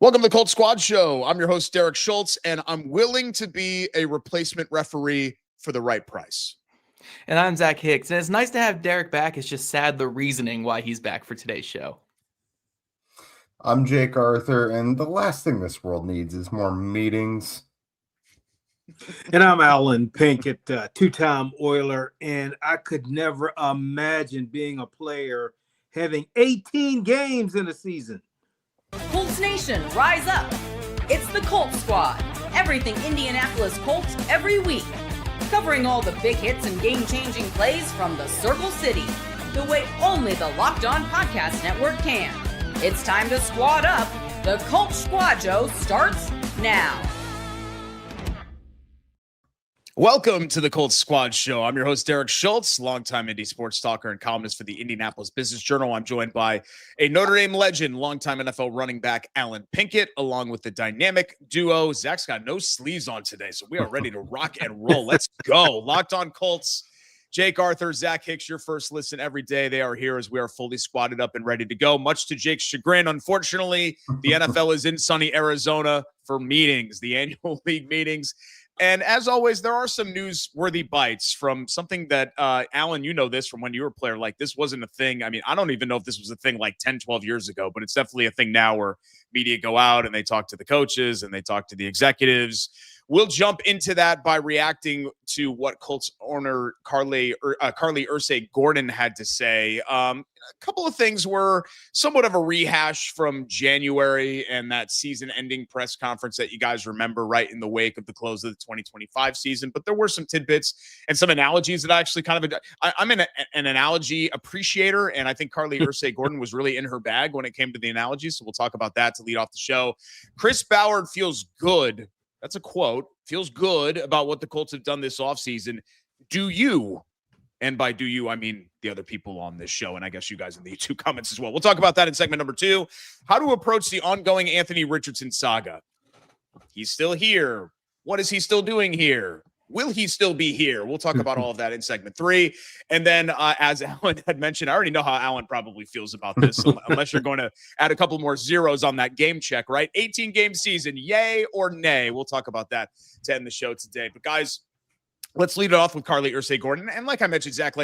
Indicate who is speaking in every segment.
Speaker 1: Welcome to the Colts Squad Show. I'm your host, Derek Schultz, and I'm willing to be a replacement referee for the right price.
Speaker 2: And I'm Zach Hicks, and it's nice to have Derek back. It's just sad the reasoning why he's back for today's show.
Speaker 3: I'm Jake Arthur, and the last thing this world needs is more meetings.
Speaker 4: And I'm Alan Pinkett, two-time Oiler, and I could never imagine being a player having 18 games in a season.
Speaker 5: Colts Nation, rise up. It's the Colts Squad. Everything Indianapolis Colts every week. Covering all the big hits and game-changing plays from the Circle City, the way only the Locked On Podcast Network can. It's time to squad up. The Colts Squad Show starts now.
Speaker 1: Welcome to the Colts Squad Show. I'm your host, Derek Schultz, longtime Indy sports talker and columnist for the Indianapolis Business Journal. I'm joined by a Notre Dame legend, longtime NFL running back Alan Pinkett, along with the dynamic duo. Zach's got no sleeves on today, so we are ready to rock and roll. Let's go. Locked On Colts. Jake Arthur, Zach Hicks, your first listen every day. They are here as we are fully squatted up and ready to go. Much to Jake's chagrin, unfortunately, the NFL is in sunny Arizona for meetings, the annual league meetings. And as always, there are some newsworthy bites from something that, Alan, you know this from when you were a player. Like, this wasn't a thing. I mean, I don't even know if this was a thing like 10, 12 years ago, but it's definitely a thing now where media go out and they talk to the coaches and they talk to the executives. We'll jump into that by reacting to what Colts owner Carlie Irsay-Gordon had to say. A couple of things were somewhat of a rehash from January and that season-ending press conference that you guys remember right in the wake of the close of the 2025 season. But there were some tidbits and some analogies that I actually I'm an analogy appreciator, and I think Carlie Irsay-Gordon was really in her bag when it came to the analogies. So we'll talk about that to lead off the show. Chris Ballard feels good. That's a quote. Feels good about what the Colts have done this offseason. Do you? And by do you, I mean the other people on this show, and I guess you guys in the YouTube comments as well. We'll talk about that in segment number 2. How to approach the ongoing Anthony Richardson saga. He's still here. What is he still doing here? Will he still be here? We'll talk about all of that in segment 3. And then, as Alan had mentioned, I already know how Alan probably feels about this, unless you're going to add a couple more zeros on that game check, right? 18-game season, yay or nay? We'll talk about that to end the show today. But, guys, let's lead it off with Carlie Irsay-Gordon. And like I mentioned, Zach,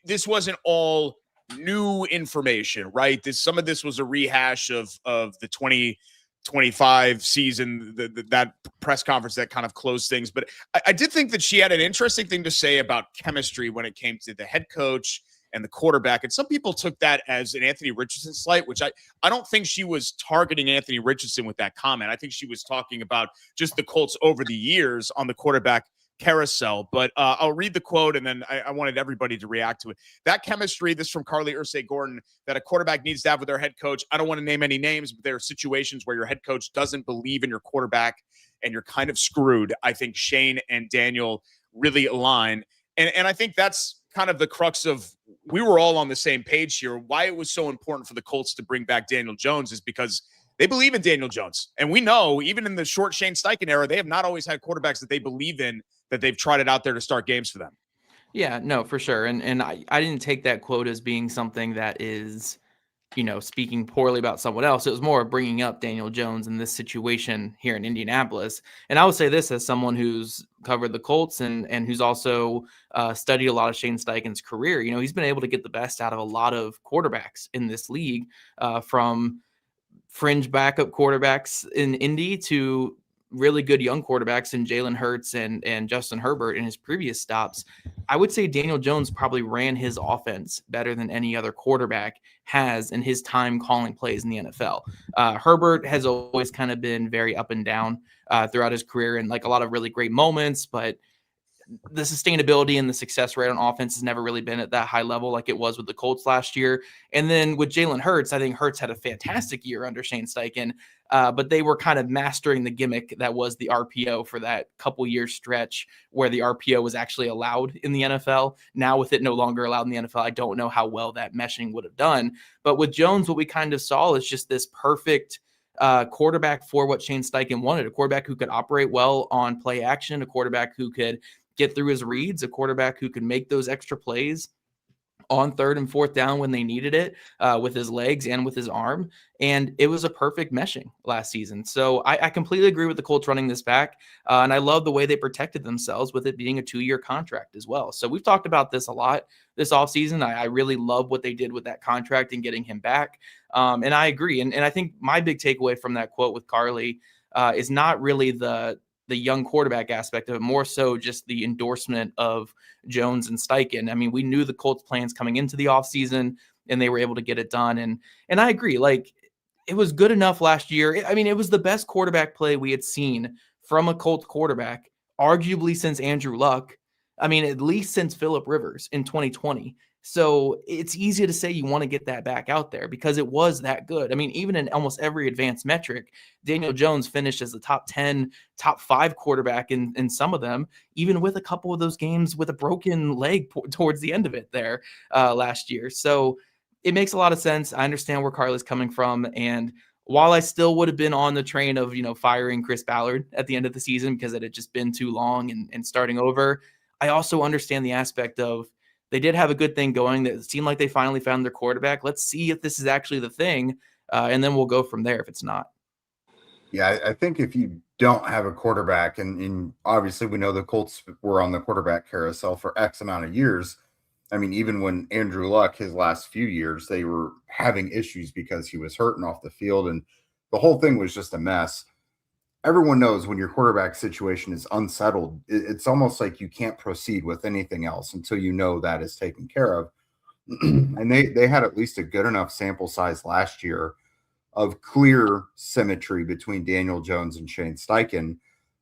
Speaker 1: this wasn't all new information, right? Some of this was a rehash of the 2025 season, that press conference that kind of closed things. But I did think that she had an interesting thing to say about chemistry when it came to the head coach and the quarterback. And some people took that as an Anthony Richardson slight, which I don't think she was targeting Anthony Richardson with that comment. I think she was talking about just the Colts over the years on the quarterback carousel. But I'll read the quote, and then I wanted everybody to react to it. That chemistry, this from Carlie Irsay-Gordon, that a quarterback needs to have with their head coach. I don't want to name any names, but there are situations where your head coach doesn't believe in your quarterback and you're kind of screwed. I think Shane and Daniel really align. And I think that's kind of the crux of, we were all on the same page here. Why it was so important for the Colts to bring back Daniel Jones is because they believe in Daniel Jones. And we know, even in the short Shane Steichen era, they have not always had quarterbacks that they believe in, that they've tried it out there to start games for them.
Speaker 2: Yeah, no, for sure. And I didn't take that quote as being something that is, speaking poorly about someone else. It was more bringing up Daniel Jones in this situation here in Indianapolis. And I would say this as someone who's covered the Colts and who's also studied a lot of Shane Steichen's career. He's been able to get the best out of a lot of quarterbacks in this league, from fringe backup quarterbacks in Indy to really good young quarterbacks in Jalen Hurts and Justin Herbert in his previous stops. I would say Daniel Jones probably ran his offense better than any other quarterback has in his time calling plays in the NFL. Herbert has always kind of been very up and down throughout his career, and like a lot of really great moments, but the sustainability and the success rate on offense has never really been at that high level like it was with the Colts last year. And then with Jalen Hurts, I think Hurts had a fantastic year under Shane Steichen, but they were kind of mastering the gimmick that was the RPO for that couple year stretch where the RPO was actually allowed in the NFL. Now with it no longer allowed in the NFL, I don't know how well that meshing would have done. But with Jones, what we kind of saw is just this perfect quarterback for what Shane Steichen wanted, a quarterback who could operate well on play action, a quarterback who could get through his reads, a quarterback who could make those extra plays. on 3rd and 4th down when they needed it, with his legs and with his arm. And it was a perfect meshing last season. So I completely agree with the Colts running this back. And I love the way they protected themselves with it being a 2-year contract as well. So we've talked about this a lot this offseason. I really love what they did with that contract and getting him back. And I agree. And I think my big takeaway from that quote with Carlie is not really the young quarterback aspect of it, more so just the endorsement of Jones and Steichen. I mean, we knew the Colts plans coming into the offseason, and they were able to get it done. And I agree, like, it was good enough last year. I mean, it was the best quarterback play we had seen from a Colts quarterback, arguably since Andrew Luck. I mean, at least since Phillip Rivers in 2020. So it's easy to say you want to get that back out there because it was that good. I mean, even in almost every advanced metric, Daniel Jones finished as the top 10, top 5 quarterback in some of them, even with a couple of those games with a broken leg towards the end of it there last year. So it makes a lot of sense. I understand where Carlie's coming from. And while I still would have been on the train of, firing Chris Ballard at the end of the season because it had just been too long and starting over, I also understand the aspect of they did have a good thing going. That seemed like they finally found their quarterback. Let's see if this is actually the thing, and then we'll go from there if it's not.
Speaker 3: Yeah, I think if you don't have a quarterback, and obviously we know the Colts were on the quarterback carousel for X amount of years. I mean, even when Andrew Luck, his last few years, they were having issues because he was hurting off the field, and the whole thing was just a mess. Everyone knows when your quarterback situation is unsettled, it's almost like you can't proceed with anything else until you know that is taken care of. And they had at least a good enough sample size last year of clear symmetry between Daniel Jones and Shane Steichen.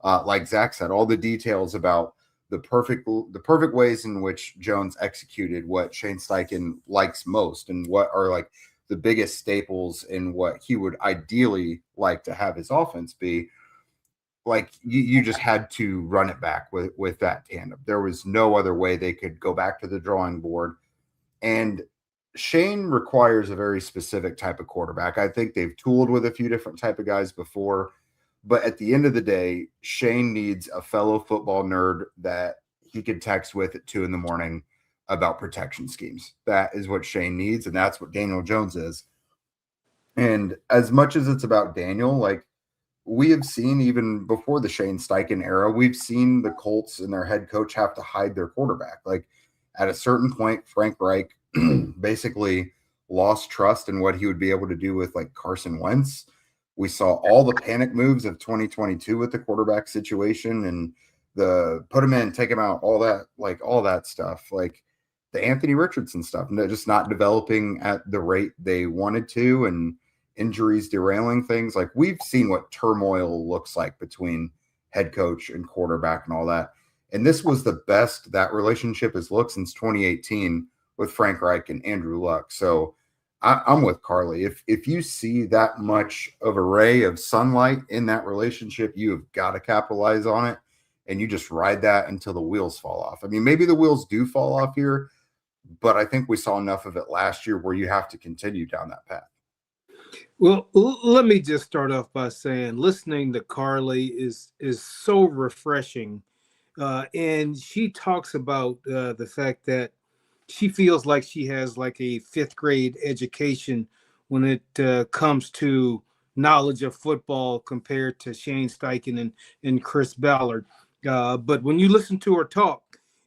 Speaker 3: Like Zach said, all the details about the perfect ways in which Jones executed what Shane Steichen likes most and what are like the biggest staples in what he would ideally like to have his offense be. Like you just had to run it back with that tandem. There was no other way they could go back to the drawing board. And Shane requires a very specific type of quarterback. I think they've tooled with a few different type of guys before, but at the end of the day, Shane needs a fellow football nerd that he could text with at 2 a.m. about protection schemes. That is what Shane needs, and that's what Daniel Jones is. And as much as it's about Daniel, like, we have seen even before the Shane Steichen era, we've seen the Colts and their head coach have to hide their quarterback. Like at a certain point, Frank Reich basically lost trust in what he would be able to do with like Carson Wentz. We saw all the panic moves of 2022 with the quarterback situation and the put him in, take him out, all that stuff, like the Anthony Richardson stuff, and they're just not developing at the rate they wanted to, and injuries derailing things. Like we've seen what turmoil looks like between head coach and quarterback and all that. And this was the best that relationship has looked since 2018 with Frank Reich and Andrew Luck. So I'm with Carlie. If you see that much of a ray of sunlight in that relationship, you have got to capitalize on it, and you just ride that until the wheels fall off. I mean, maybe the wheels do fall off here, but I think we saw enough of it last year where you have to continue down that path.
Speaker 4: Well, let me just start off by saying listening to Carlie is so refreshing. And she talks about the fact that she feels like she has like a 5th grade education when it comes to knowledge of football compared to Shane Steichen and Chris Ballard. But when you listen to her talk,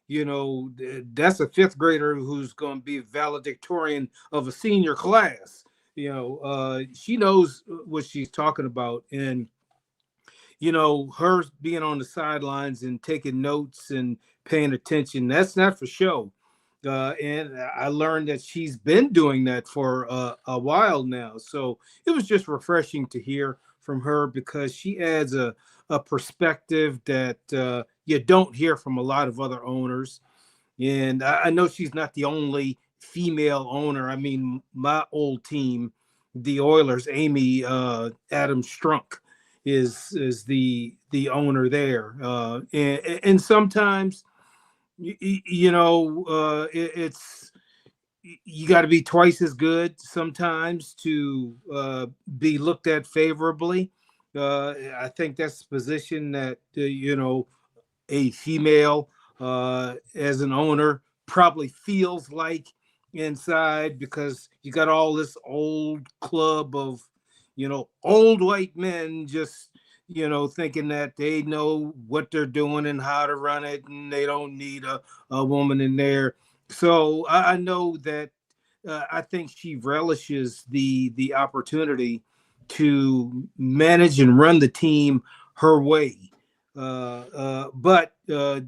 Speaker 4: that's a 5th grader who's going to be valedictorian of a senior class. She knows what she's talking about. And, her being on the sidelines and taking notes and paying attention, that's not for show. And I learned that she's been doing that for a while now. So it was just refreshing to hear from her because she adds a perspective that you don't hear from a lot of other owners. And I know she's not the only female owner. I mean, my old team, the Oilers, Amy Adams Strunk is the owner there. And sometimes, it's you got to be twice as good sometimes to be looked at favorably. I think that's the position that, a female as an owner probably feels like inside because you got all this old club of, old white men just, thinking that they know what they're doing and how to run it, and they don't need a woman in there. So I know that I think she relishes the opportunity to manage and run the team her way. But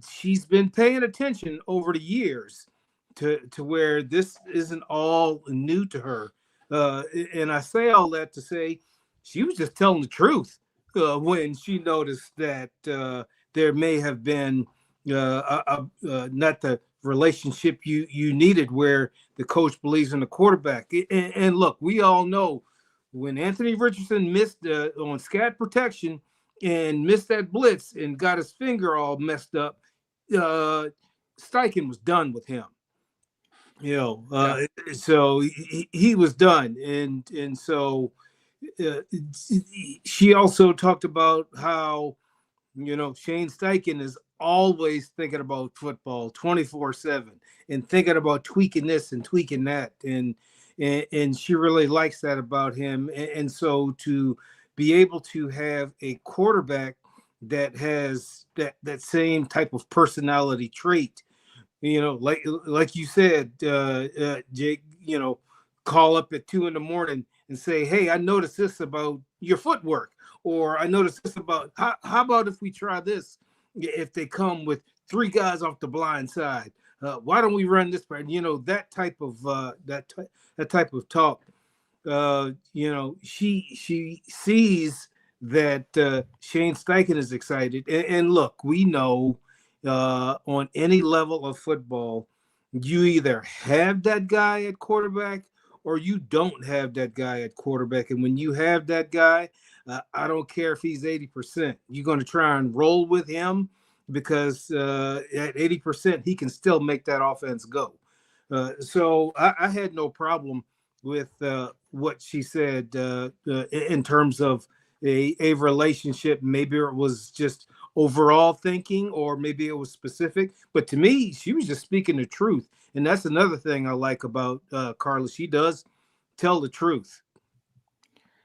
Speaker 4: she's been paying attention over the years to where this isn't all new to her. And I say all that to say she was just telling the truth when she noticed that there may have been not the relationship you needed where the coach believes in the quarterback. And look, we all know when Anthony Richardson missed on scat protection and missed that blitz and got his finger all messed up, Steichen was done with him. So he was done, and so she also talked about how Shane Steichen is always thinking about football 24/7 and thinking about tweaking this and tweaking that, and she really likes that about him. And so to be able to have a quarterback that has that same type of personality trait, like you said, Jake, call up at 2 a.m. and say, hey, I noticed this about your footwork, or I noticed this about how about if we try this? If they come with 3 guys off the blind side, why don't we run this part? That type of that type of talk. She sees that Shane Steichen is excited, and look, we know on any level of football, you either have that guy at quarterback or you don't have that guy at quarterback. And when you have that guy, I don't care if he's 80%. You're going to try and roll with him because at 80%, he can still make that offense go. So I had no problem with what she said in terms of a relationship. Maybe it was just overall thinking, or maybe it was specific. But to me, she was just speaking the truth. And that's another thing I like about Carlie. She does tell the truth.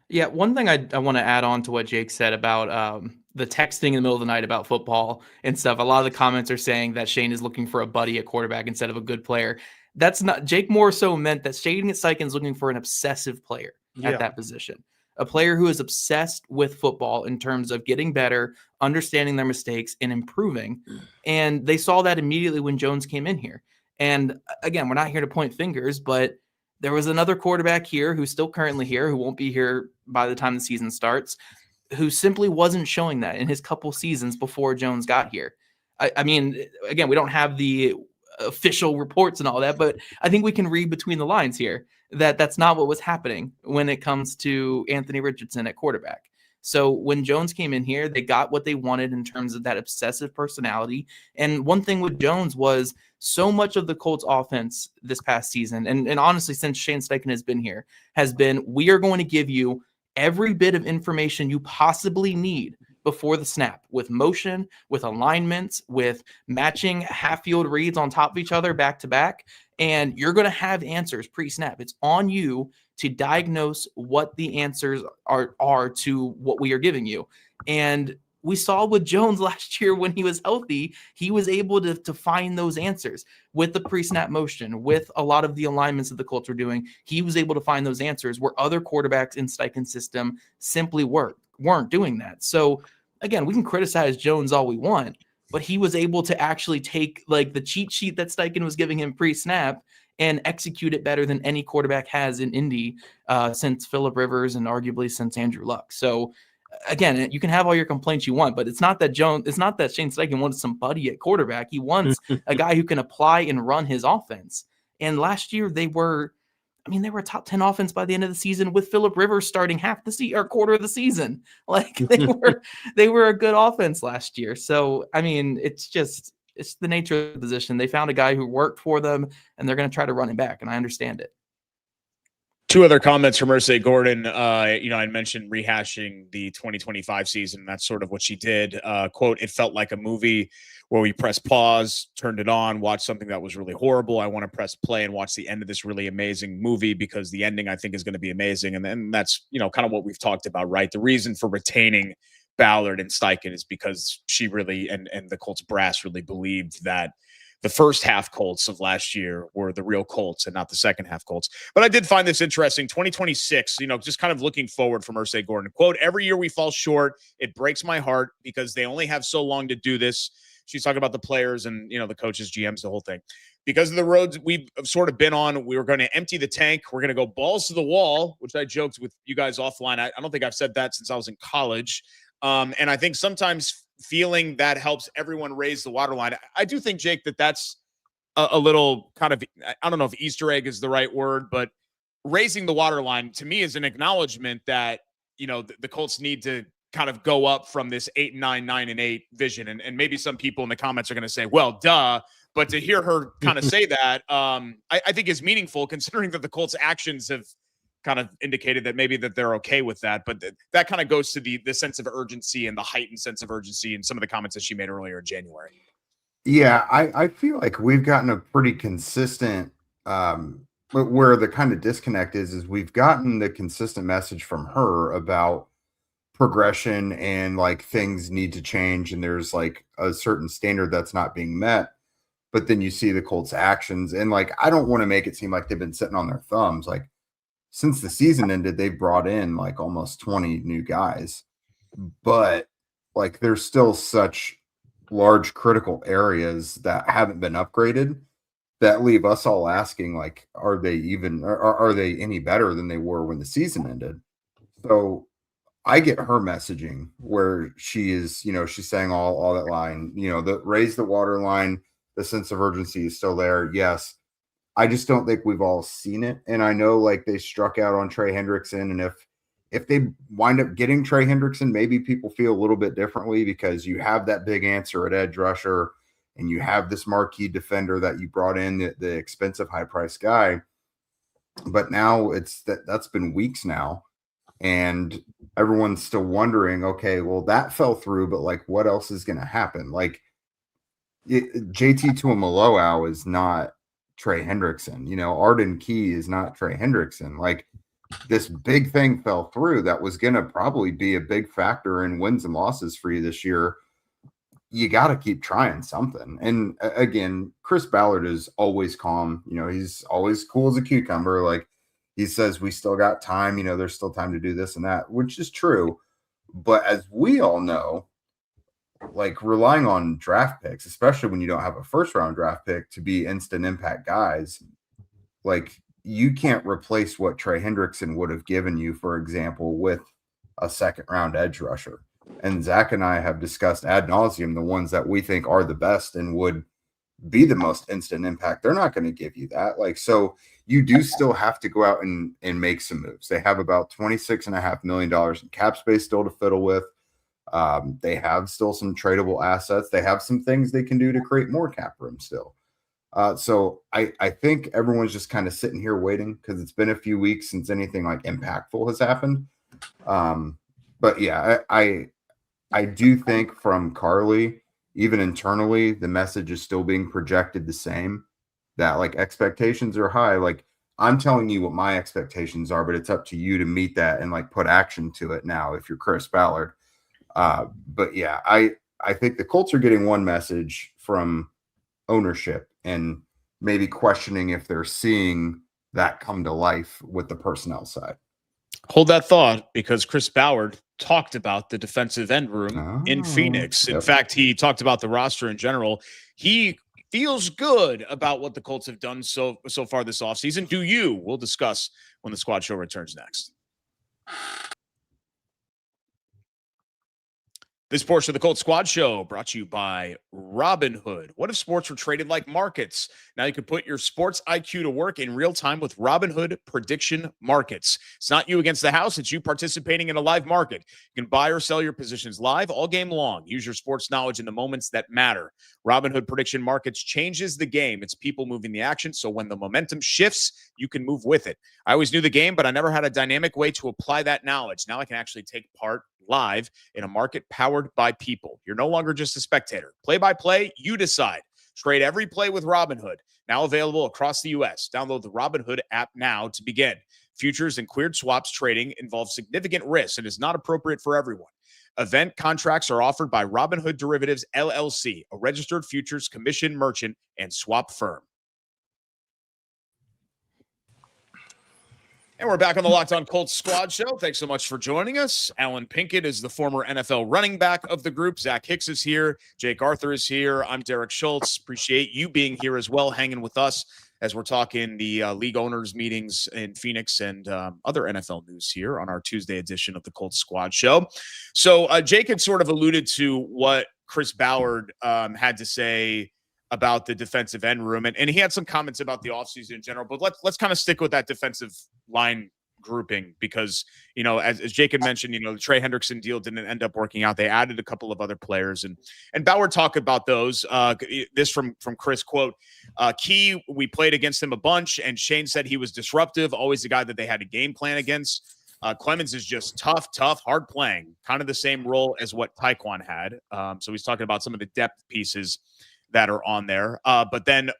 Speaker 2: Yeah, one thing I want to add on to what Jake said about the texting in the middle of the night about football and stuff. A lot of the comments are saying that Shane is looking for a buddy at quarterback instead of a good player. That's not, Jake more so meant that Shane Steichen is looking for an obsessive player at that position. A player who is obsessed with football in terms of getting better, understanding their mistakes, and improving. And they saw that immediately when Jones came in here. And again, we're not here to point fingers, but there was another quarterback here who's still currently here, who won't be here by the time the season starts, who simply wasn't showing that in his couple seasons before Jones got here. I mean, again, we don't have the official reports and all that, but I think we can read between the lines here that that's not what was happening when it comes to Anthony Richardson at quarterback. So when Jones came in here, they got what they wanted in terms of that obsessive personality. And one thing with Jones was so much of the Colts offense this past season, and honestly, since Shane Steichen has been here, has been, we are going to give you every bit of information you possibly need before the snap, with motion, with alignments, with matching half-field reads on top of each other back to back, and you're going to have answers pre-snap. It's on you to diagnose what the answers are to what we are giving you. And we saw with Jones last year when he was healthy, he was able to find those answers with the pre-snap motion, with a lot of the alignments that the Colts were doing. He was able to find ththose answers where other quarterbacks in Steichen's system simply weren't doing that. So again, we can criticize Jones all we want, but he was able to actually take like the cheat sheet that Steichen was giving him pre-snap and execute it better than any quarterback has in Indy since Phillip Rivers and arguably since Andrew Luck. So again, you can have all your complaints you want, but it's not that Shane Steichen wants somebody at quarterback. He wants a guy who can apply and run his offense. And last year they were a top 10 offense by the end of the season with Phillip Rivers starting half the or quarter of the season. Like they were a good offense last year. So, I mean, it's the nature of the position. They found a guy who worked for them and they're going to try to run him back. And I understand it.
Speaker 1: Two other comments from Irsay-Gordon. I mentioned rehashing the 2025 season. That's sort of what she did. Quote, "It felt like a movie where we pressed pause, turned it on, watched something that was really horrible. I want to press play and watch the end of this really amazing movie because the ending I think is going to be amazing." And then that's, kind of what we've talked about, right? The reason for retaining Ballard and Steichen is because she really, and the Colts brass really believed that the first half Colts of last year were the real Colts and not the second half Colts. But I did find this interesting. 2026, just kind of looking forward from Irsay-Gordon. Quote, "Every year we fall short. It breaks my heart because they only have so long to do this." She's talking about the players and, the coaches, GMs, the whole thing. "Because of the roads we've sort of been on, we were going to empty the tank. We're going to go balls to the wall," which I joked with you guys offline. I don't think I've said that since I was in college. And I think sometimes feeling that helps everyone raise the waterline. I do think, Jake, that's a little kind of, I don't know if Easter egg is the right word, but raising the waterline to me is an acknowledgement that, the Colts need to kind of go up from this 8-9, 9-8 vision. And maybe some people in the comments are going to say, well, duh. But to hear her kind of say that, I think is meaningful considering that the Colts actions have kind of indicated that maybe that they're okay with that. But that kind of goes to the sense of urgency and the heightened sense of urgency in some of the comments that she made earlier in January.
Speaker 3: Yeah, I feel like we've gotten a pretty consistent, but where the kind of disconnect is we've gotten the consistent message from her about progression and like things need to change and there's like a certain standard that's not being met. But then you see the Colts actions and like, I don't want to make it seem like they've been sitting on their thumbs. Like, since the season ended, they've brought in like almost 20 new guys, but like there's still such large critical areas that haven't been upgraded that leave us all asking, like, are they any better than they were when the season ended? So I get her messaging where she is, she's saying all that line, the raise the water line, the sense of urgency is still there. Yes. I just don't think we've all seen it. And I know like they struck out on Trey Hendrickson. And if they wind up getting Trey Hendrickson, maybe people feel a little bit differently because you have that big answer at edge rusher and you have this marquee defender that you brought in, the expensive high price guy. But now that's been weeks now. And everyone's still wondering, okay, well, that fell through, but like what else is going to happen? Like JT Tuimoloau is not Trey Hendrickson, Arden Key is not Trey Hendrickson. Like this big thing fell through that was going to probably be a big factor in wins and losses for you this year. You got to keep trying something. And again, Chris Ballard is always calm. He's always cool as a cucumber. Like he says, we still got time, there's still time to do this and that, which is true. But as we all know, like relying on draft picks, especially when you don't have a first round draft pick to be instant impact guys, like you can't replace what Trey Hendrickson would have given you, for example, with a second round edge rusher. And Zach and I have discussed ad nauseum the ones that we think are the best and would be the most instant impact. They're not going to give you that. Like, so you do still have to go out and make some moves. They have about $26.5 million in cap space still to fiddle with. They have still some tradable assets. They have some things they can do to create more cap room still. So I think everyone's just kind of sitting here waiting because it's been a few weeks since anything like impactful has happened. But yeah, I do think from Carlie, even internally, the message is still being projected the same, that like expectations are high. Like I'm telling you what my expectations are, but it's up to you to meet that and like put action to it now if you're Chris Ballard. But yeah, I think the Colts are getting one message from ownership and maybe questioning if they're seeing that come to life with the personnel side.
Speaker 1: Hold that thought because Chris Ballard talked about the defensive end room in Phoenix. In fact, he talked about the roster in general. He feels good about what the Colts have done so far this offseason. Do you? We'll discuss when the Squad Show returns next. This portion of the Colts Squad Show brought to you by Robinhood. What if sports were traded like markets? Now you can put your sports IQ to work in real time with Robinhood prediction markets. It's not you against the house. It's you participating in a live market. You can buy or sell your positions live all game long. Use your sports knowledge in the moments that matter. Robinhood prediction markets changes the game. It's people moving the action. So when the momentum shifts, you can move with it. I always knew the game, but I never had a dynamic way to apply that knowledge. Now I can actually take part live in a market powered by people. You're no longer just a spectator. Play by play, you decide. Trade every play with Robinhood. Now available across the U.S. Download the Robinhood app now to begin. Futures and cleared swaps trading involves significant risk and is not appropriate for everyone. Event contracts are offered by Robinhood Derivatives, LLC, a registered futures commission merchant and swap firm. And we're back on the Locked On Colts Squad Show. Thanks so much for joining us. Alan Pinkett is the former NFL running back of the group. Zach Hicks is here. Jake Arthur is here. I'm Derek Schultz. Appreciate you being here as well, hanging with us as we're talking the league owners meetings in Phoenix and other NFL news here on our Tuesday edition of the Colts Squad Show. So Jake had sort of alluded to what Chris Ballard had to say about the defensive end room. And he had some comments about the offseason in general, but let's kind of stick with that defensive line grouping because, you know, as Jake had mentioned, you know, the Trey Hendrickson deal didn't end up working out. They added a couple of other players and Ballard talked about those. This from Chris, quote, Key, we played against him a bunch and Shane said he was disruptive, always the guy that they had a game plan against. Clemens is just tough, hard playing, kind of the same role as what Tyquan had. So he's talking about some of the depth pieces that are on there. But then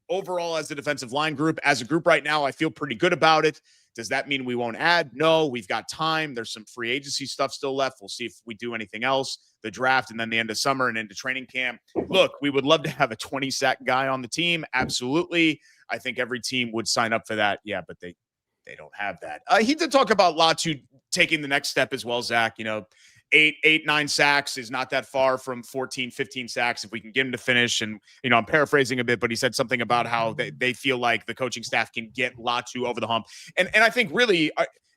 Speaker 1: overall as a defensive line group, as a group right now, I feel pretty good about it. Does that mean we won't add? No, we've got time. There's some free agency stuff still left. We'll see if we do anything else, the draft and then the end of summer and into training camp. Look, we would love to have a 20-sack guy on the team. Absolutely. I think every team would sign up for that. Yeah, but they don't have that. He did talk about Latu taking the next step as well, Zach. You know, 9 sacks is not that far from 14, 15 sacks if we can get him to finish. And, you know, I'm paraphrasing a bit, but he said something about how they feel like the coaching staff can get Latu over the hump. And I think really,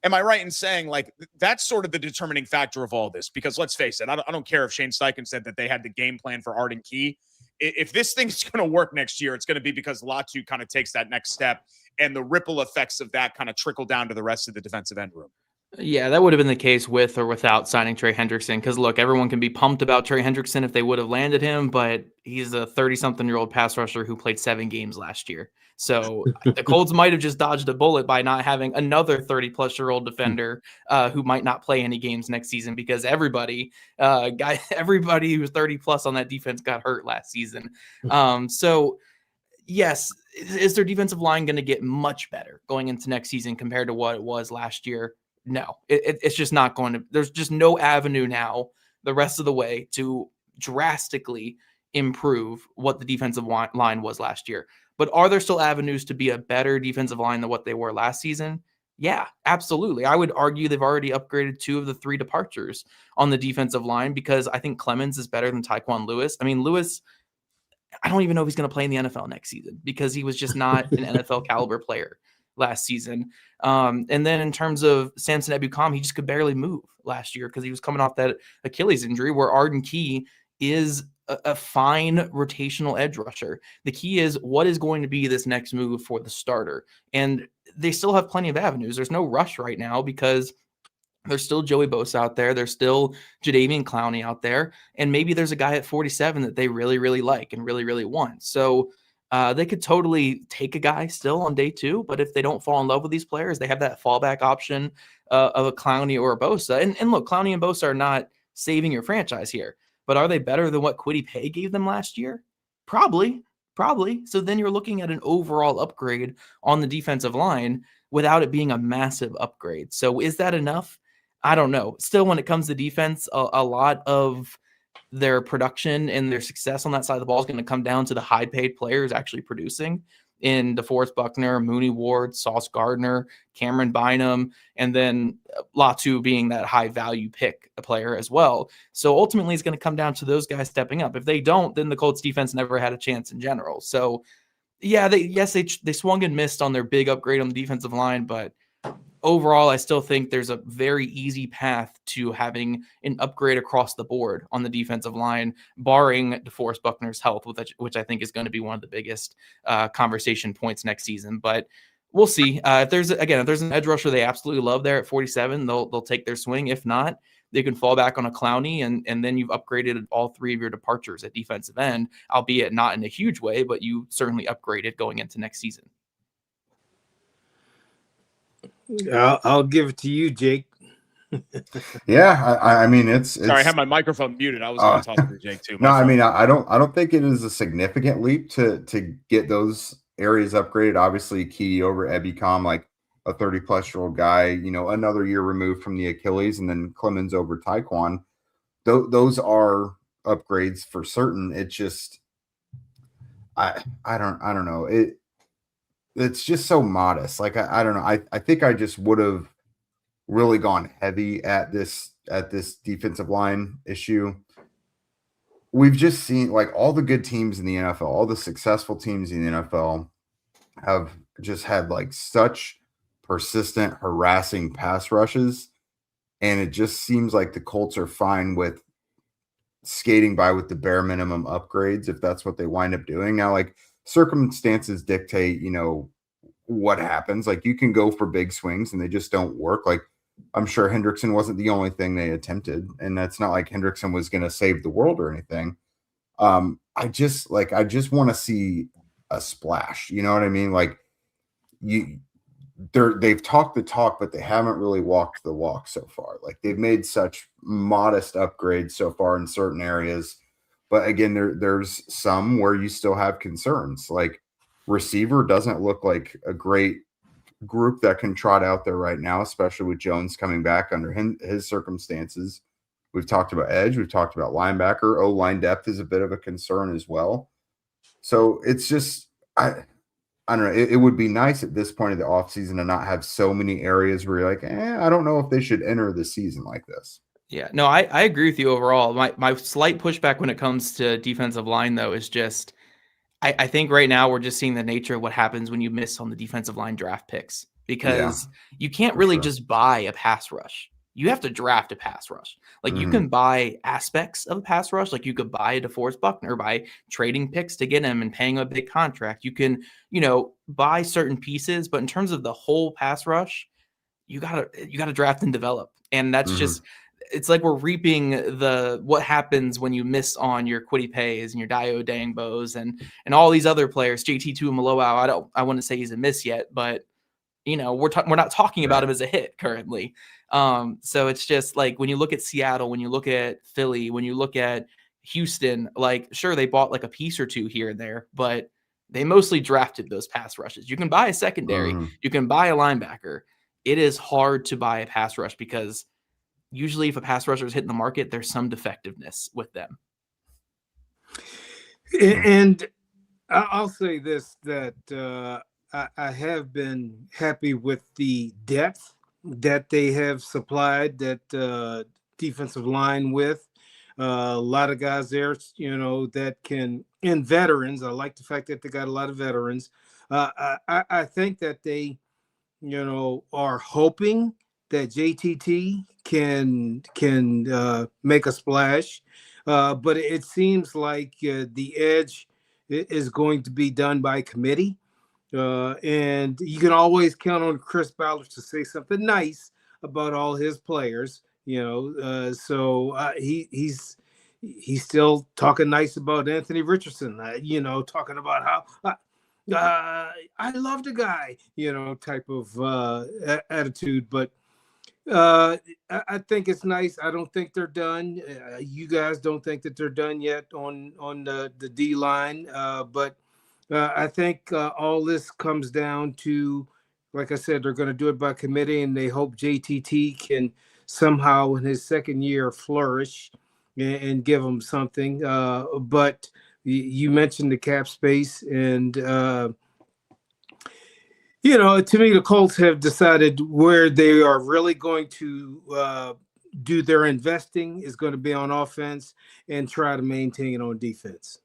Speaker 1: am I right in saying like that's sort of the determining factor of all this? Because let's face it, I don't care if Shane Steichen said that they had the game plan for Arden Key. If this thing's going to work next year, it's going to be because Latu kind of takes that next step and the ripple effects of that kind of trickle down to the rest of the defensive end room.
Speaker 2: Yeah, that would have been the case with or without signing Trey Hendrickson. Because, look, everyone can be pumped about Trey Hendrickson if they would have landed him, but he's a 30-something-year-old pass rusher who played 7 games last year. So the Colts might have just dodged a bullet by not having another 30-plus-year-old defender who might not play any games next season because everybody who was 30-plus on that defense got hurt last season. So, yes, is their defensive line going to get much better going into next season compared to what it was last year? No, it's just not going to. There's just no avenue now the rest of the way to drastically improve what the defensive line was last year. But are there still avenues to be a better defensive line than what they were last season? Yeah, absolutely. I would argue they've already upgraded 2 of the 3 departures on the defensive line because I think Clemens is better than Tyquan Lewis. I mean, Lewis, I don't even know if he's going to play in the NFL next season because he was just not an NFL caliber player last season. And then in terms of Samson Ebukam, he just could barely move last year because he was coming off that Achilles injury where Arden Key is a fine rotational edge rusher. The key is what is going to be this next move for the starter. And they still have plenty of avenues. There's no rush right now because there's still Joey Bosa out there. There's still Jadeveon Clowney out there. And maybe there's a guy at 47 that they really, really like and really, really want. So they could totally take a guy still on day 2, but if they don't fall in love with these players, they have that fallback option of a Clowney or a Bosa. And look, Clowney and Bosa are not saving your franchise here, but are they better than what Kwity Paye gave them last year? Probably. So then you're looking at an overall upgrade on the defensive line without it being a massive upgrade. So is that enough? I don't know. Still, when it comes to defense, a lot of their production and their success on that side of the ball is going to come down to the high-paid players actually producing in DeForest Buckner, Mooney Ward, Sauce Gardner, Cameron Bynum, and then Latu being that high-value pick player as well. So ultimately, it's going to come down to those guys stepping up. If they don't, then the Colts defense never had a chance in general. So, yeah, they swung and missed on their big upgrade on the defensive line, but overall, I still think there's a very easy path to having an upgrade across the board on the defensive line, barring DeForest Buckner's health, which I think is going to be one of the biggest conversation points next season. But we'll see. If there's an edge rusher they absolutely love there at 47, they'll take their swing. If not, they can fall back on a Clowney, and then you've upgraded all three of your departures at defensive end, albeit not in a huge way, but you certainly upgraded going into next season.
Speaker 4: I'll give it to you, Jake.
Speaker 3: Yeah, I mean, it's
Speaker 1: sorry, I had my microphone muted. I was going to talk to Jake too.
Speaker 3: No, I mean, I don't think it is a significant leap to get those areas upgraded. Obviously, key over Ebicom, like a 30-plus-year-old guy, another year removed from the Achilles, and then Clemens over Taekwon. Those are upgrades for certain. It's just, I don't know. It's just so modest. Like, I don't know. I think I just would have really gone heavy at this defensive line issue. We've just seen, like, all the good teams in the NFL, all the successful teams in the NFL have just had, like, such persistent, harassing pass rushes. And it just seems like the Colts are fine with skating by with the bare minimum upgrades if that's what they wind up doing. Now, like, circumstances dictate, what happens. Like, you can go for big swings and they just don't work. Like, I'm sure Hendrickson wasn't the only thing they attempted, and that's not like Hendrickson was going to save the world or anything. I just want to see a splash. You know what I mean? Like, they've talked the talk, but they haven't really walked the walk so far. Like, they've made such modest upgrades so far in certain areas. But again, there's some where you still have concerns. Like, receiver doesn't look like a great group that can trot out there right now, especially with Jones coming back under his circumstances. We've talked about edge. We've talked about linebacker. O-line depth is a bit of a concern as well. So it's just, I don't know. It would be nice at this point of the offseason to not have so many areas where you're like, I don't know if they should enter the season like this.
Speaker 2: Yeah, no, I agree with you overall. My slight pushback when it comes to defensive line, though, is just I think right now we're just seeing the nature of what happens when you miss on the defensive line draft picks, because you can't really just buy a pass rush. You have to draft a pass rush. Like, you can buy aspects of a pass rush. Like, you could buy a DeForest Buckner by trading picks to get him and paying him a big contract. You can, buy certain pieces, but in terms of the whole pass rush, you gotta draft and develop. And that's just, it's like we're reaping what happens when you miss on your Kwity Paye's and your Dio Dangbos and all these other players. JT Tuimoloau, I wouldn't say he's a miss yet, but we're not talking about him as a hit currently. So it's just like, when you look at Seattle, when you look at Philly, when you look at Houston, like, sure, they bought like a piece or two here and there, but they mostly drafted those pass rushes. You can buy a secondary, you can buy a linebacker. It is hard to buy a pass rush because usually if a pass rusher is hitting the market, there's some defectiveness with them.
Speaker 4: And I'll say this, that I have been happy with the depth that they have supplied that defensive line with. A lot of guys there, that can, and veterans. I like the fact that they got a lot of veterans. I think that they, are hoping that JTT can make a splash, but it seems like the edge is going to be done by committee. And you can always count on Chris Ballard to say something nice about all his players, so he's still talking nice about Anthony Richardson, talking about how I love the guy, type of attitude. But I think it's nice. I don't think they're done. You guys don't think that they're done yet on the D line, but I think all this comes down to, like I said, they're going to do it by committee, and they hope JTT can somehow in his second year flourish and give them something. But you mentioned the cap space, and to me, the Colts have decided where they are really going to do their investing is going to be on offense and try to maintain it on defense.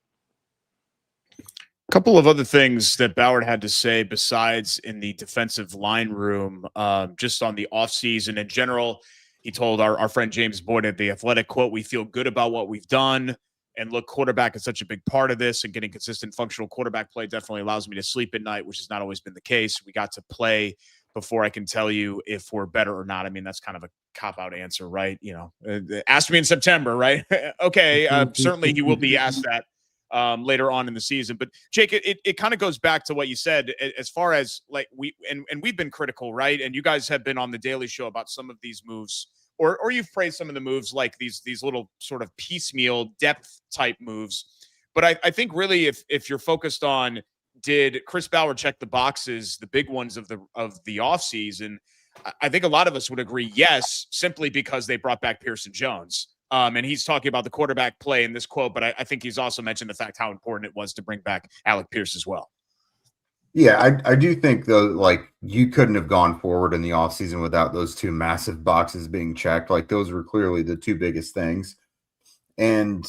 Speaker 1: Couple of other things that Ballard had to say besides in the defensive line room, just on the offseason in general. He told our friend James Boyd at The Athletic, quote, "We feel good about what we've done. And look, quarterback is such a big part of this, and getting consistent functional quarterback play definitely allows me to sleep at night, which has not always been the case. We got to play before I can tell you if we're better or not." I mean, that's kind of a cop-out answer, right? Ask me in September, right? Okay, certainly he will be asked that later on in the season. But Jake, it kind of goes back to what you said as far as like we've been critical, right? And you guys have been on the Daily Show about some of these moves, or you've praised some of the moves like these little sort of piecemeal depth type moves. But I think really if you're focused on, did Chris Ballard check the boxes, the big ones of the offseason, I think a lot of us would agree yes, simply because they brought back Pearson Jones. And he's talking about the quarterback play in this quote, but I think he's also mentioned the fact how important it was to bring back Alec Pierce as well.
Speaker 3: Yeah, I do think, though, like, you couldn't have gone forward in the offseason without those two massive boxes being checked. Like, those were clearly the two biggest things. And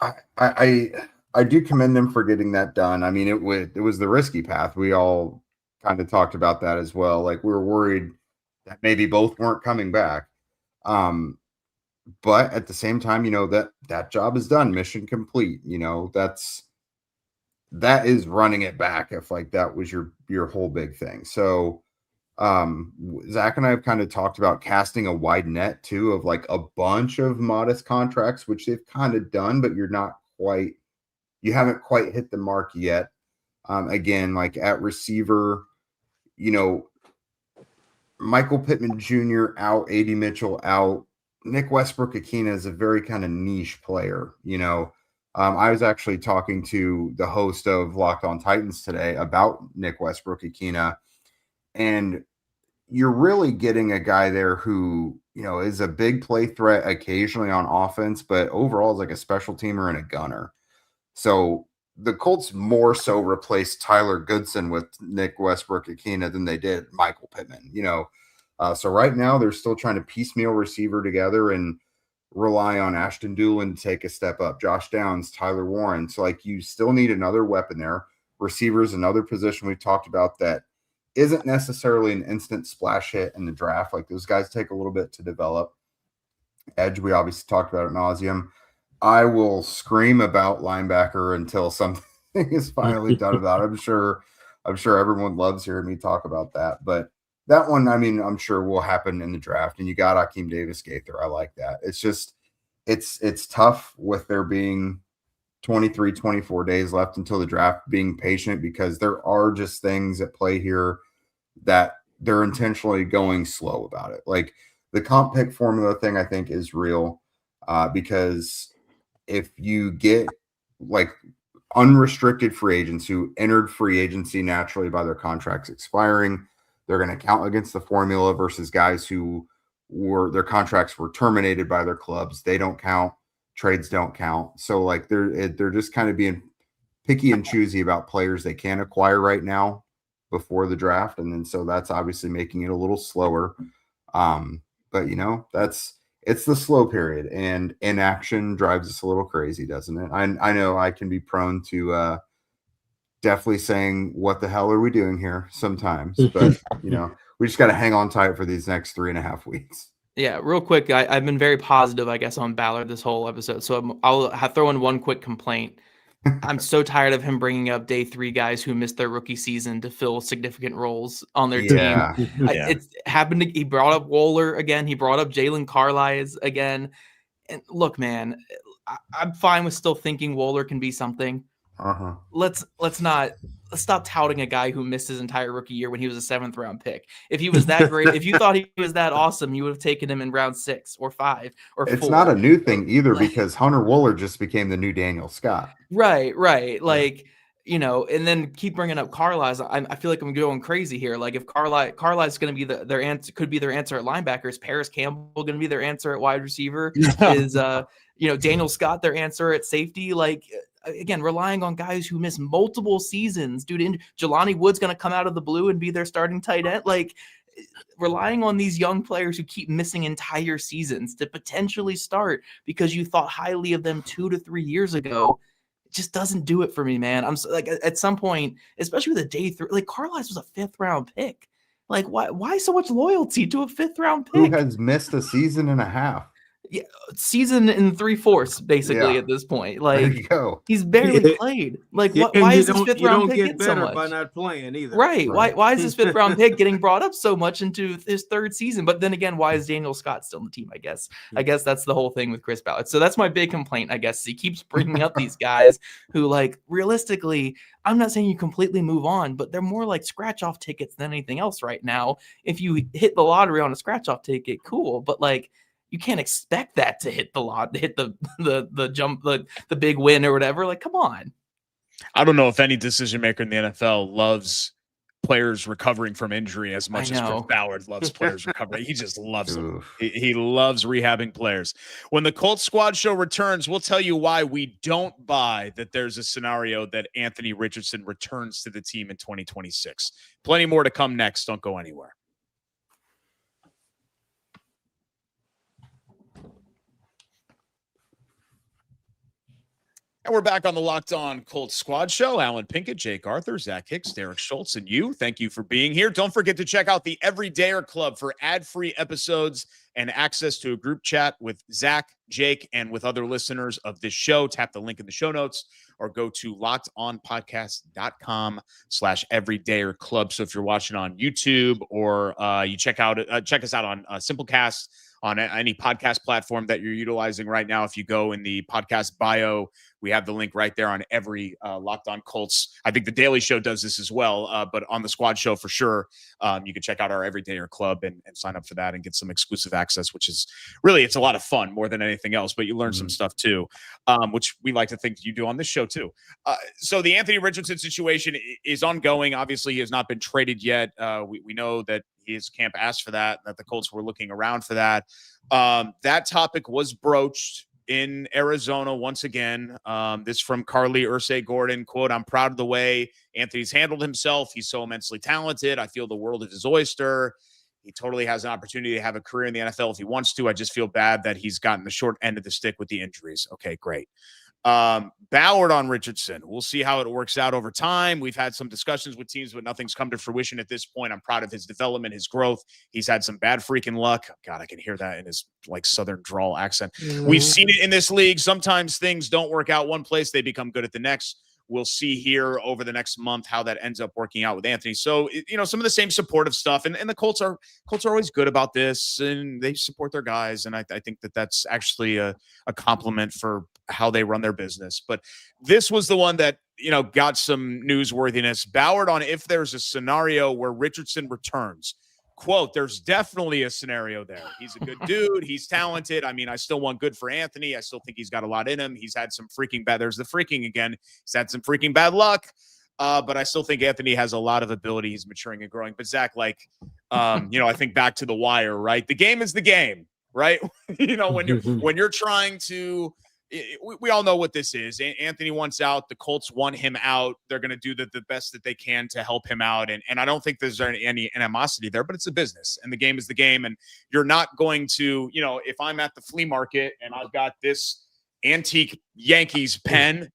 Speaker 3: I do commend them for getting that done. I mean, it was the risky path. We all kind of talked about that as well. Like, we were worried that maybe both weren't coming back. But at the same time, that job is done, mission complete. That is running it back if like that was your whole big thing. So Zach and I have kind of talked about casting a wide net too, of like a bunch of modest contracts, which they've kind of done, but you haven't quite hit the mark yet. Again, like at receiver, Michael Pittman Jr. out, AD Mitchell out. Nick Westbrook-Ikhine is a very kind of niche player. I was actually talking to the host of Locked On Titans today about Nick Westbrook-Ikhine, and you're really getting a guy there who, is a big play threat occasionally on offense, but overall is like a special teamer and a gunner. So the Colts more so replaced Tyler Goodson with Nick Westbrook-Ikhine than they did Michael Pittman, So right now they're still trying to piecemeal receiver together and rely on Ashton Doolin to take a step up, Josh Downs, Tyler Warren. So like you still need another weapon there. Receivers, another position we've talked about that isn't necessarily an instant splash hit in the draft. Like those guys take a little bit to develop. Edge, we obviously talked about ad nauseum. I will scream about linebacker until something is finally done about it. I'm sure everyone loves hearing me talk about that, but that one, I mean, I'm sure will happen in the draft, and you got Akeem Davis-Gaither. I like that. It's just, it's tough with there being 23, 24 days left until the draft, being patient, because there are just things at play here that they're intentionally going slow about it. Like the comp pick formula thing, I think is real because if you get like unrestricted free agents who entered free agency naturally by their contracts expiring, they're going to count against the formula versus guys who their contracts were terminated by their clubs. They don't count. Trades don't count. So like they're just kind of being picky and choosy about players they can acquire right now before the draft. And then so that's obviously making it a little slower. But it's the slow period, and inaction drives us a little crazy, doesn't it? I know I can be prone to definitely saying, what the hell are we doing here sometimes? But, we just got to hang on tight for these next 3.5 weeks.
Speaker 2: Yeah, real quick, I've been very positive, I guess, on Ballard this whole episode. So I'll throw in one quick complaint. I'm so tired of him bringing up day 3 guys who missed their rookie season to fill significant roles on their team.
Speaker 1: Yeah.
Speaker 2: It happened. He brought up Wohler again. He brought up Jalen Carlie again. And look, man, I'm fine with still thinking Wohler can be something. Let's stop touting a guy who missed his entire rookie year when he was a 7th round pick. If he was that great, if you thought he was that awesome, you would have taken him in round 6 or 5 or 4.
Speaker 3: It's not a new thing either, because Hunter Wohler just became the new Daniel Scott.
Speaker 2: Right. Like, and then keep bringing up Carlisle's. I feel like I'm going crazy here. Like if Carlisle's going to be their answer, could be their answer at linebacker. Is Paris Campbell going to be their answer at wide receiver? Is Daniel Scott their answer at safety? Like, again, relying on guys who miss multiple seasons due to Jelani Wood's going to come out of the blue and be their starting tight end. Like, relying on these young players who keep missing entire seasons to potentially start because you thought highly of them 2 to 3 years ago. just doesn't do it for me, man. I'm like, at some point, especially with a day 3, like Carlisle was a 5th round pick. Like, why so much loyalty to a 5th round pick?
Speaker 3: Who has missed a season and a half?
Speaker 2: Yeah, season and 3/4 basically at this point. Like,
Speaker 3: there you go.
Speaker 2: He's barely played. Like, why is this 5th round pick getting so much?
Speaker 4: By not playing either.
Speaker 2: Right. Why is this 5th round pick getting brought up so much into his 3rd season? But then again, why is Daniel Scott still on the team? I guess that's the whole thing with Chris Ballard. So that's my big complaint. I guess he keeps bringing up these guys who, like, realistically, I'm not saying you completely move on, but they're more like scratch off tickets than anything else right now. If you hit the lottery on a scratch off ticket, cool. But like, you can't expect that to hit the jump, the big win or whatever. Like, come on.
Speaker 1: I don't know if any decision maker in the NFL loves players recovering from injury as much as Chris Ballard loves players recovering. He just loves them. He loves rehabbing players. When the Colts Squad Show returns, we'll tell you why we don't buy that there's a scenario that Anthony Richardson returns to the team in 2026. Plenty more to come next. Don't go anywhere. And we're back on the Locked On Colts Squad Show. Alan Pinkett, Jake Arthur, Zach Hicks, Derek Schultz, and you. Thank you for being here. Don't forget to check out the Everydayer Club for ad-free episodes and access to a group chat with Zach, Jake, and with other listeners of this show. Tap the link in the show notes or go to lockedonpodcast.com/Everydayer Club. So if you're watching on YouTube or you check us out on Simplecast, on any podcast platform that you're utilizing right now. If you go in the podcast bio, we have the link right there on every Locked On Colts. I think the Daily Show does this as well, but on the Squad Show for sure, you can check out our Everydayer Club and sign up for that and get some exclusive access, which is really, it's a lot of fun more than anything else, but you learn some stuff too, which we like to think you do on this show too. So the Anthony Richardson situation is ongoing. Obviously, he has not been traded yet. We know that his camp asked for that the Colts were looking around for that. That topic was broached in Arizona once again. This from Carlie, Irsay-Gordon, quote, "I'm proud of the way Anthony's handled himself. He's so immensely talented. I feel the world is his oyster. He totally has an opportunity to have a career in the NFL if he wants to. I just feel bad that he's gotten the short end of the stick with the injuries." Okay, great. Ballard on Richardson. We'll see how it works out over time. We've had some discussions with teams, but nothing's come to fruition at this point. I'm proud of his development, his growth. He's had some bad freaking luck. God, I can hear that in his like Southern drawl accent. We've seen it in this league. Sometimes things don't work out one place. They become good at the next. We'll see here over the next month how that ends up working out with Anthony. So, some of the same supportive stuff. And the Colts are always good about this, and they support their guys. And I think that that's actually a compliment for how they run their business. But this was the one that, got some newsworthiness. Ballard on if there's a scenario where Richardson returns. Quote, "There's definitely a scenario there. He's a good dude. He's talented. I mean, I still want good for Anthony. I still think he's got a lot in him. He's had some freaking bad. There's the freaking again. He's had some freaking bad luck. But I still think Anthony has a lot of ability. He's maturing and growing." But Zach, I think back to The Wire, right? The game is the game, right? when you're trying to, we all know what this is. Anthony wants out. The Colts want him out. They're going to do the best that they can to help him out. And I don't think there's any animosity there, but it's a business and the game is the game. And you're not going to, if I'm at the flea market and I've got this antique Yankees pen,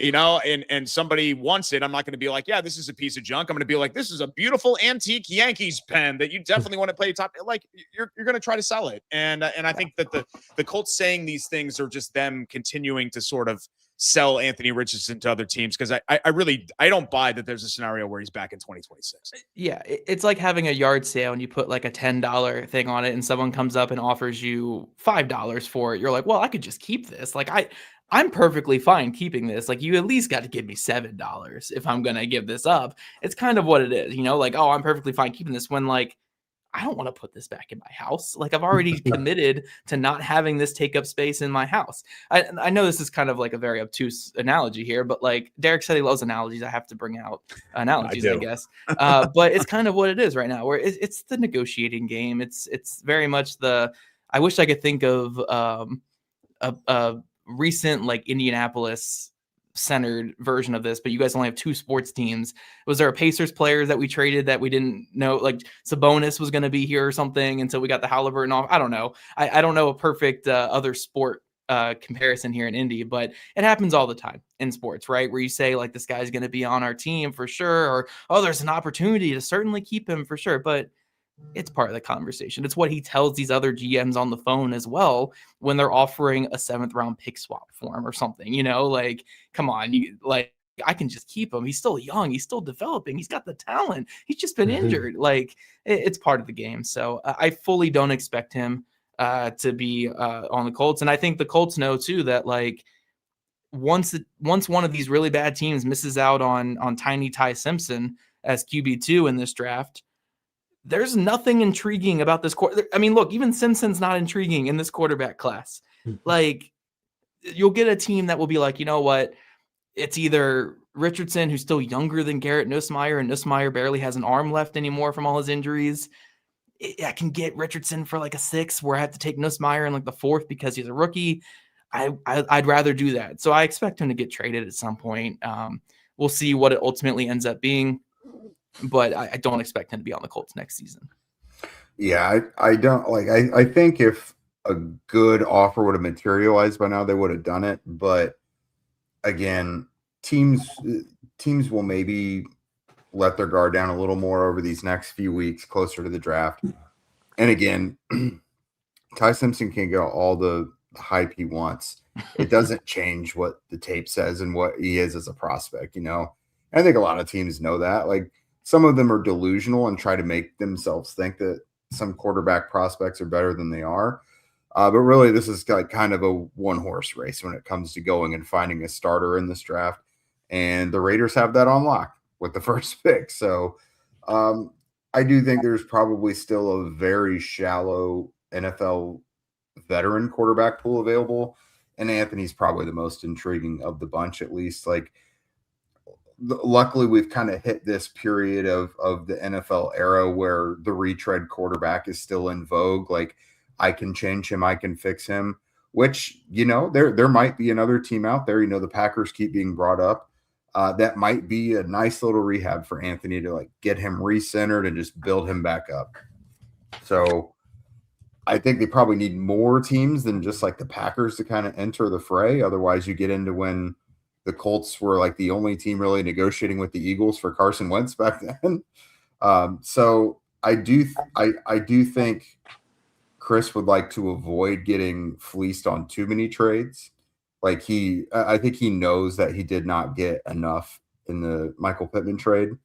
Speaker 1: and somebody wants it, I'm not going to be like, yeah, this is a piece of junk. I'm going to be like, this is a beautiful antique Yankees pen that you definitely want to play top. Like you're going to try to sell it. And I think that the Colts saying these things are just them continuing to sort of sell Anthony Richardson to other teams. Cause I don't buy that there's a scenario where he's back in 2026. Yeah.
Speaker 2: It's like having a yard sale and you put like a $10 thing on it and someone comes up and offers you $5 for it. You're like, well, I could just keep this. Like I'm perfectly fine keeping this. Like, you at least got to give me $7 if I'm going to give this up. It's kind of what it is, like, oh, I'm perfectly fine keeping this when, like, I don't want to put this back in my house. Like, I've already committed to not having this take up space in my house. I know this is kind of like a very obtuse analogy here, but like Derek said, he loves analogies. I have to bring out analogies, I guess. But it's kind of what it is right now, where it's the negotiating game. It's very much I wish I could think of a recent like Indianapolis centered version of this, but you guys only have 2 sports teams. Was there a Pacers player that we traded that we didn't know, like Sabonis was going to be here or something until we got the Halliburton off? I don't know. I don't know a perfect other sport comparison here in Indy, but it happens all the time in sports, right? Where you say like, this guy's going to be on our team for sure, or, oh, there's an opportunity to certainly keep him for sure. But it's part of the conversation. It's what he tells these other GMs on the phone as well when they're offering a 7th round pick swap for him or something, like, come on, I can just keep him. He's still young. He's still developing. He's got the talent. He's just been injured. Like, it's part of the game. So I fully don't expect him to be on the Colts. And I think the Colts know too that like once one of these really bad teams misses out on Tiny Ty Simpson as QB2 in this draft, there's nothing intriguing about this I mean, look, even Simpson's not intriguing in this quarterback class. Like, you'll get a team that will be like, you know what? It's either Richardson, who's still younger than Garrett Nussmeier, and Nussmeier barely has an arm left anymore from all his injuries. I can get Richardson for like a 6, where I have to take Nussmeier in like the 4th because he's a rookie. I'd rather do that. So I expect him to get traded at some point. We'll see what it ultimately ends up being, but I don't expect him to be on the Colts next season.
Speaker 3: Yeah, I don't like. I think if a good offer would have materialized by now, they would have done it. But again, teams will maybe let their guard down a little more over these next few weeks closer to the draft. And again, Ty Simpson can get all the hype he wants. It doesn't change what the tape says and what he is as a prospect, I think a lot of teams know that. Like, some of them are delusional and try to make themselves think that some quarterback prospects are better than they are. But really, this is like kind of a one-horse race when it comes to going and finding a starter in this draft. And the Raiders have that on lock with the first pick. So I do think there's probably still a very shallow NFL veteran quarterback pool available. And Anthony's probably the most intriguing of the bunch, at least. Like, luckily, we've kind of hit this period of the NFL era where the retread quarterback is still in vogue. Like, I can change him, I can fix him, which, there might be another team out there. The Packers keep being brought up. That might be a nice little rehab for Anthony to like get him recentered and just build him back up. So I think they probably need more teams than just like the Packers to kind of enter the fray. Otherwise, you get into when the Colts were like the only team really negotiating with the Eagles for Carson Wentz back then. So I do think Chris would like to avoid getting fleeced on too many trades. Like, I think he knows that he did not get enough in the Michael Pittman trade. And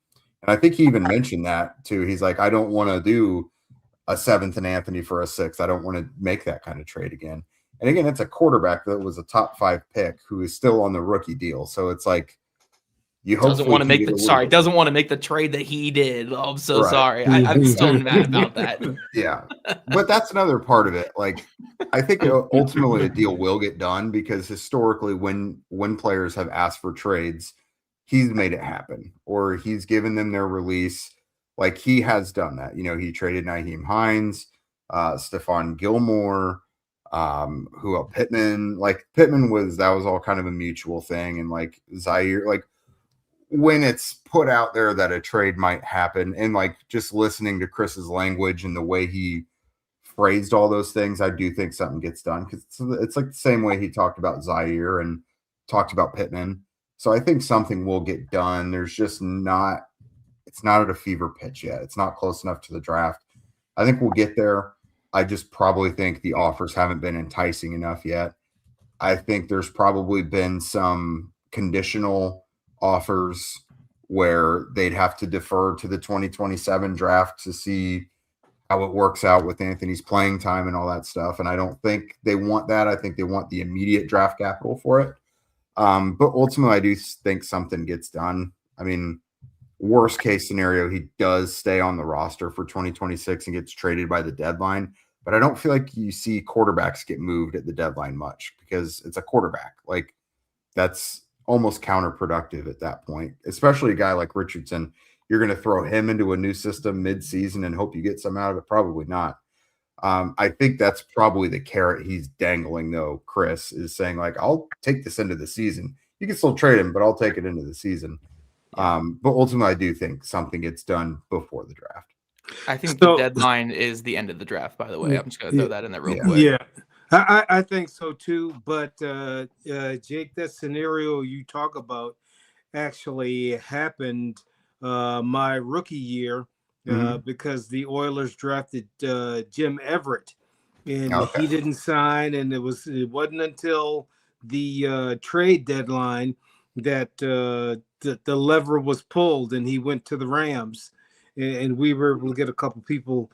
Speaker 3: I think he even mentioned that too. He's like, I don't want to do a 7th and Anthony for a 6th. I don't want to make that kind of trade again. And again, it's a quarterback that was a top 5 pick who is still on the rookie deal. So it's like,
Speaker 2: doesn't want to make the trade that he did. Oh, I'm so sorry. I'm still mad about that.
Speaker 3: Yeah. But that's another part of it. Like, I think ultimately a deal will get done because historically when players have asked for trades, he's made it happen or he's given them their release. Like, he has done that. He traded Nyheim Hines, Stephon Gilmore, Pittman. Like, Pittman was all kind of a mutual thing. And like Zaire, like, when it's put out there that a trade might happen and like just listening to Chris's language and the way he phrased all those things, I do think something gets done because it's like the same way he talked about Zaire and talked about Pittman. So I think something will get done. There's just it's not at a fever pitch yet. It's not close enough to the draft. I think we'll get there. I just probably think the offers haven't been enticing enough yet. I think there's probably been some conditional offers where they'd have to defer to the 2027 draft to see how it works out with Anthony's playing time and all that stuff. And I don't think they want that. I think they want the immediate draft capital for it. But ultimately, I do think something gets done. I mean, worst case scenario, he does stay on the roster for 2026 and gets traded by the deadline. But I don't feel like you see quarterbacks get moved at the deadline much because it's a quarterback. Like, that's almost counterproductive at that point, especially a guy like Richardson. You're going to throw him into a new system mid-season and hope you get some out of it? Probably not. I think that's probably the carrot he's dangling, though. Chris is saying, like, I'll take this into the season. You can still trade him, but I'll take it into the season. But ultimately, I do think something gets done before the draft.
Speaker 2: I think the deadline is the end of the draft, by the way. I'm just going to throw that in there real quick.
Speaker 4: Yeah. I think so too. But Jake, that scenario you talk about actually happened my rookie year
Speaker 3: Mhm.
Speaker 4: because the Oilers drafted Jim Everett, and he
Speaker 3: Okay.
Speaker 4: didn't sign, and it wasn't until the trade deadline that the lever was pulled, and he went to the Rams, and we were able to get a couple people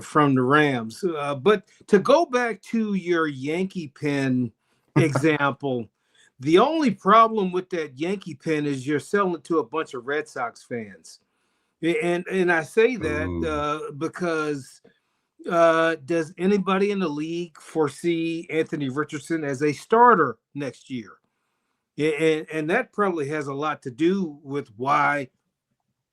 Speaker 4: from the Rams. But to go back to your Yankee pen example, the only problem with that Yankee pen is you're selling it to a bunch of Red Sox fans. And I say that
Speaker 3: Ooh.
Speaker 4: because does anybody in the league foresee Anthony Richardson as a starter next year? And that probably has a lot to do with why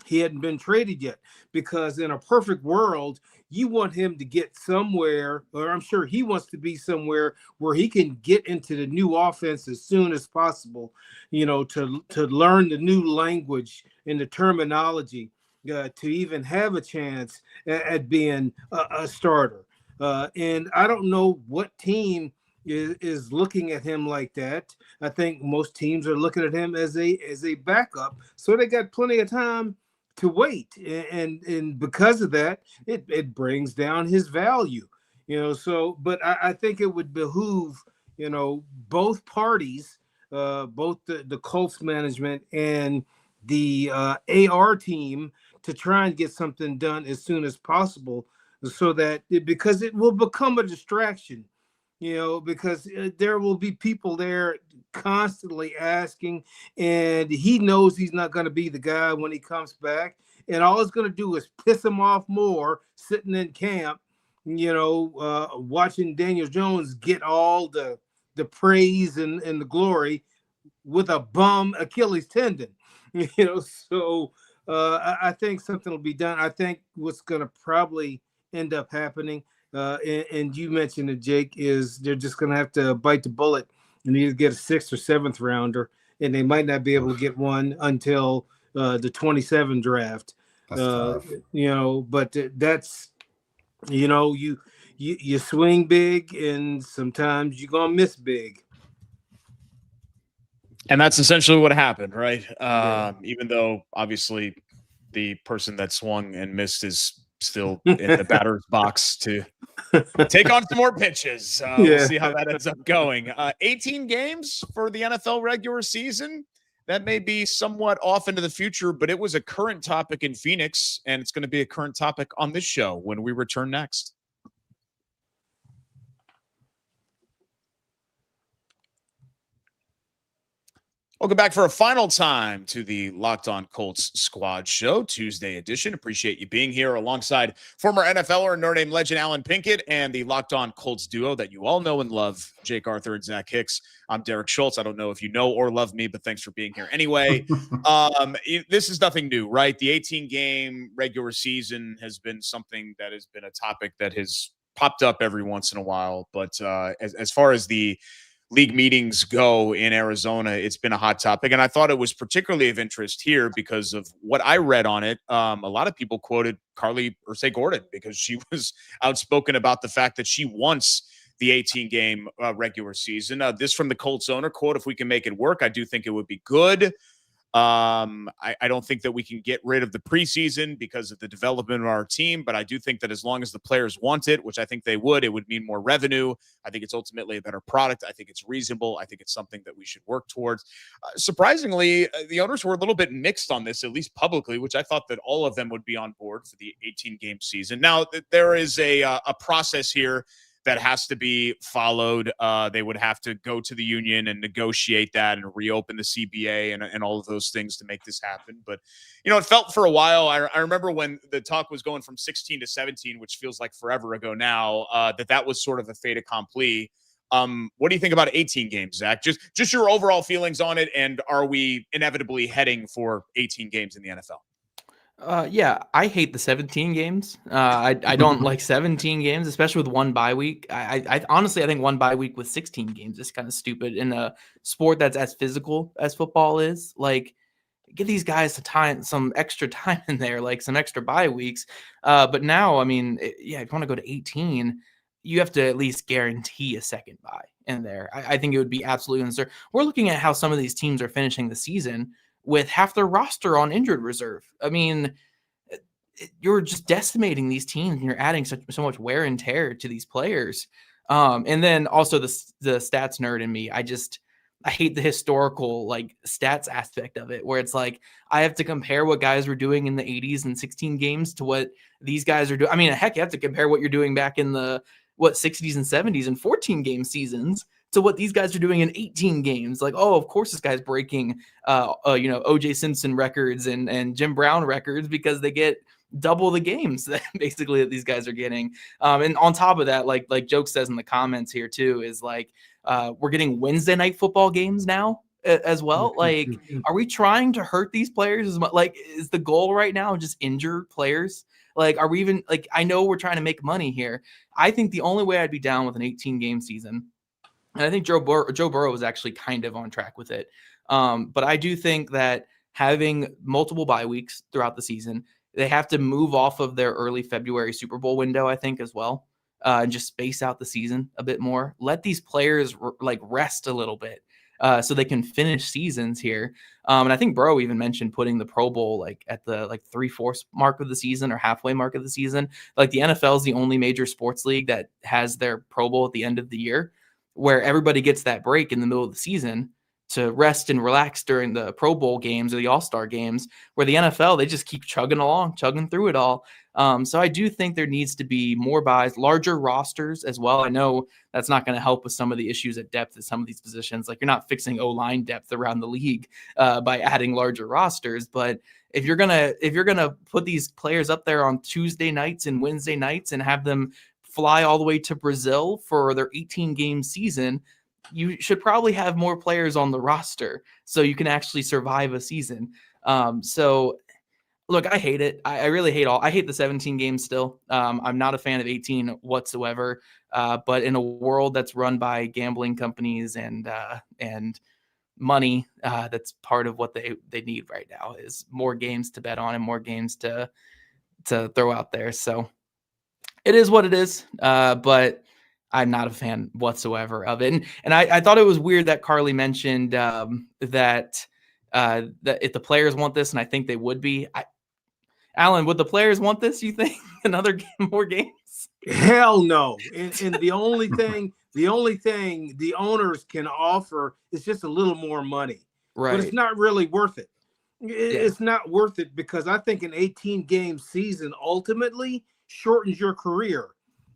Speaker 4: he hadn't been traded yet, because in a perfect world you want him to get somewhere, or I'm sure he wants to be somewhere where he can get into the new offense as soon as possible, to learn the new language and the terminology, to even have a chance at being a starter. And I don't know what team is looking at him like that. I think most teams are looking at him as a backup, so they got plenty of time to wait, and because of that, it brings down his value. So but I think it would behoove both parties, both the Colts management and the AR team, to try and get something done as soon as possible, so that because it will become a distraction, because there will be people there constantly asking, and he knows he's not going to be the guy when he comes back. And all it's going to do is piss him off more sitting in camp, watching Daniel Jones get all the praise and the glory with a bum Achilles tendon. So I think something will be done. I think what's going to probably end up happening, and you mentioned it, Jake, is they're just going to have to bite the bullet and either get a 6th or 7th rounder, and they might not be able to get one until the 27 draft.
Speaker 3: That's tough.
Speaker 4: But that's you swing big, and sometimes you're gonna miss big.
Speaker 1: And that's essentially what happened, right?
Speaker 4: Yeah.
Speaker 1: Even though obviously the person that swung and missed is still in the batter's box to take on some more pitches. We'll see how that ends up going. 18 games for the NFL regular season. That may be somewhat off into the future, but it was a current topic in Phoenix, and it's going to be a current topic on this show when we return next. Welcome back for a final time to the Locked On Colts Squad Show, Tuesday edition. Appreciate you being here alongside former NFLer and Notre Dame legend Alan Pinkett and the Locked On Colts duo that you all know and love, Jake Arthur and Zach Hicks. I'm Derek Schultz. I don't know if you know or love me, but thanks for being here anyway. This is nothing new, right? The 18-game regular season has been something that has been a topic that has popped up every once in a while. But as far as the league meetings go in Arizona, it's been a hot topic. And I thought it was particularly of interest here because of what I read on it. A lot of people quoted Carlie Irsay-Gordon because she was outspoken about the fact that she wants the 18-game regular season. This from the Colts owner, quote, "If we can make it work, I do think it would be good. I don't think that we can get rid of the preseason because of the development of our team, but I do think that as long as the players want it, which I think they would, it would mean more revenue. I think it's ultimately a better product. I think it's reasonable. I think it's something that we should work towards." Surprisingly, the owners were a little bit mixed on this, at least publicly, which I thought that all of them would be on board for the 18-game season. Now, there is a process here that has to be followed. They would have to go to the union and negotiate that and reopen the CBA and all of those things to make this happen. But, it felt for a while. I remember when the talk was going from 16 to 17, which feels like forever ago now, that was sort of a fait accompli. What do you think about 18 games, Zach? Just your overall feelings on it. And are we inevitably heading for 18 games in the NFL?
Speaker 2: Yeah, I hate the 17 games. I don't like 17 games, especially with one bye week. I honestly, I think one bye week with 16 games is kind of stupid in a sport that's as physical as football is. Like, get these guys some extra time in there, like some extra bye weeks. But now, I mean, if you want to go to 18, you have to at least guarantee a second bye in there. I think it would be absolutely absurd. We're looking at how some of these teams are finishing the season with half their roster on injured reserve. I mean, you're just decimating these teams and you're adding so much wear and tear to these players. And then also the stats nerd in me, I hate the historical like stats aspect of it, where it's like I have to compare what guys were doing in the 80s and 16 games to what these guys are doing. I mean, heck, you have to compare what you're doing back in the 60s and 70s and 14 game seasons to what these guys are doing in 18 games. Like, oh, of course this guy's breaking OJ Simpson records and Jim Brown records because they get double the games that basically that these guys are getting. And on top of that, like Joke says in the comments here too, is like we're getting Wednesday night football games now as well. Like, are we trying to hurt these players as much? Like, is the goal right now just injure players? Like, are we even like, I know we're trying to make money here. I think the only way I'd be down with an 18 game season, and I think Joe Burrow was actually kind of on track with it. But I do think that having multiple bye weeks throughout the season, they have to move off of their early February Super Bowl window, I think, as well, and just space out the season a bit more. Let these players rest a little bit so they can finish seasons here. And I think Burrow even mentioned putting the Pro Bowl like at the 3/4 mark of the season or halfway mark of the season. Like the NFL is the only major sports league that has their Pro Bowl at the end of the year, where everybody gets that break in the middle of the season to rest and relax during the Pro Bowl games or the All-Star games, where the NFL, they just keep chugging through it all. So I do think there needs to be more buys, larger rosters as well. I know that's not going to help with some of the issues at depth at some of these positions. Like, you're not fixing O-line depth around the league by adding larger rosters. But if you're gonna put these players up there on Tuesday nights and Wednesday nights and have them fly all the way to Brazil for their 18-game season, you should probably have more players on the roster so you can actually survive a season. So look, I hate it. I really hate I hate the 17 games still. I'm not a fan of 18 whatsoever. But in a world that's run by gambling companies and money, that's part of what they need right now is more games to bet on and more games to throw out there. So it is what it is. But I'm not a fan whatsoever of it. And I thought it was weird that Carlie mentioned that if the players want this, and I think they would be. Alan, would the players want this, you think? More games?
Speaker 4: Hell no. And the only thing the owners can offer is just a little more money.
Speaker 2: Right.
Speaker 4: But it's not really worth it. It's not worth it because I think an 18-game season ultimately shortens your career.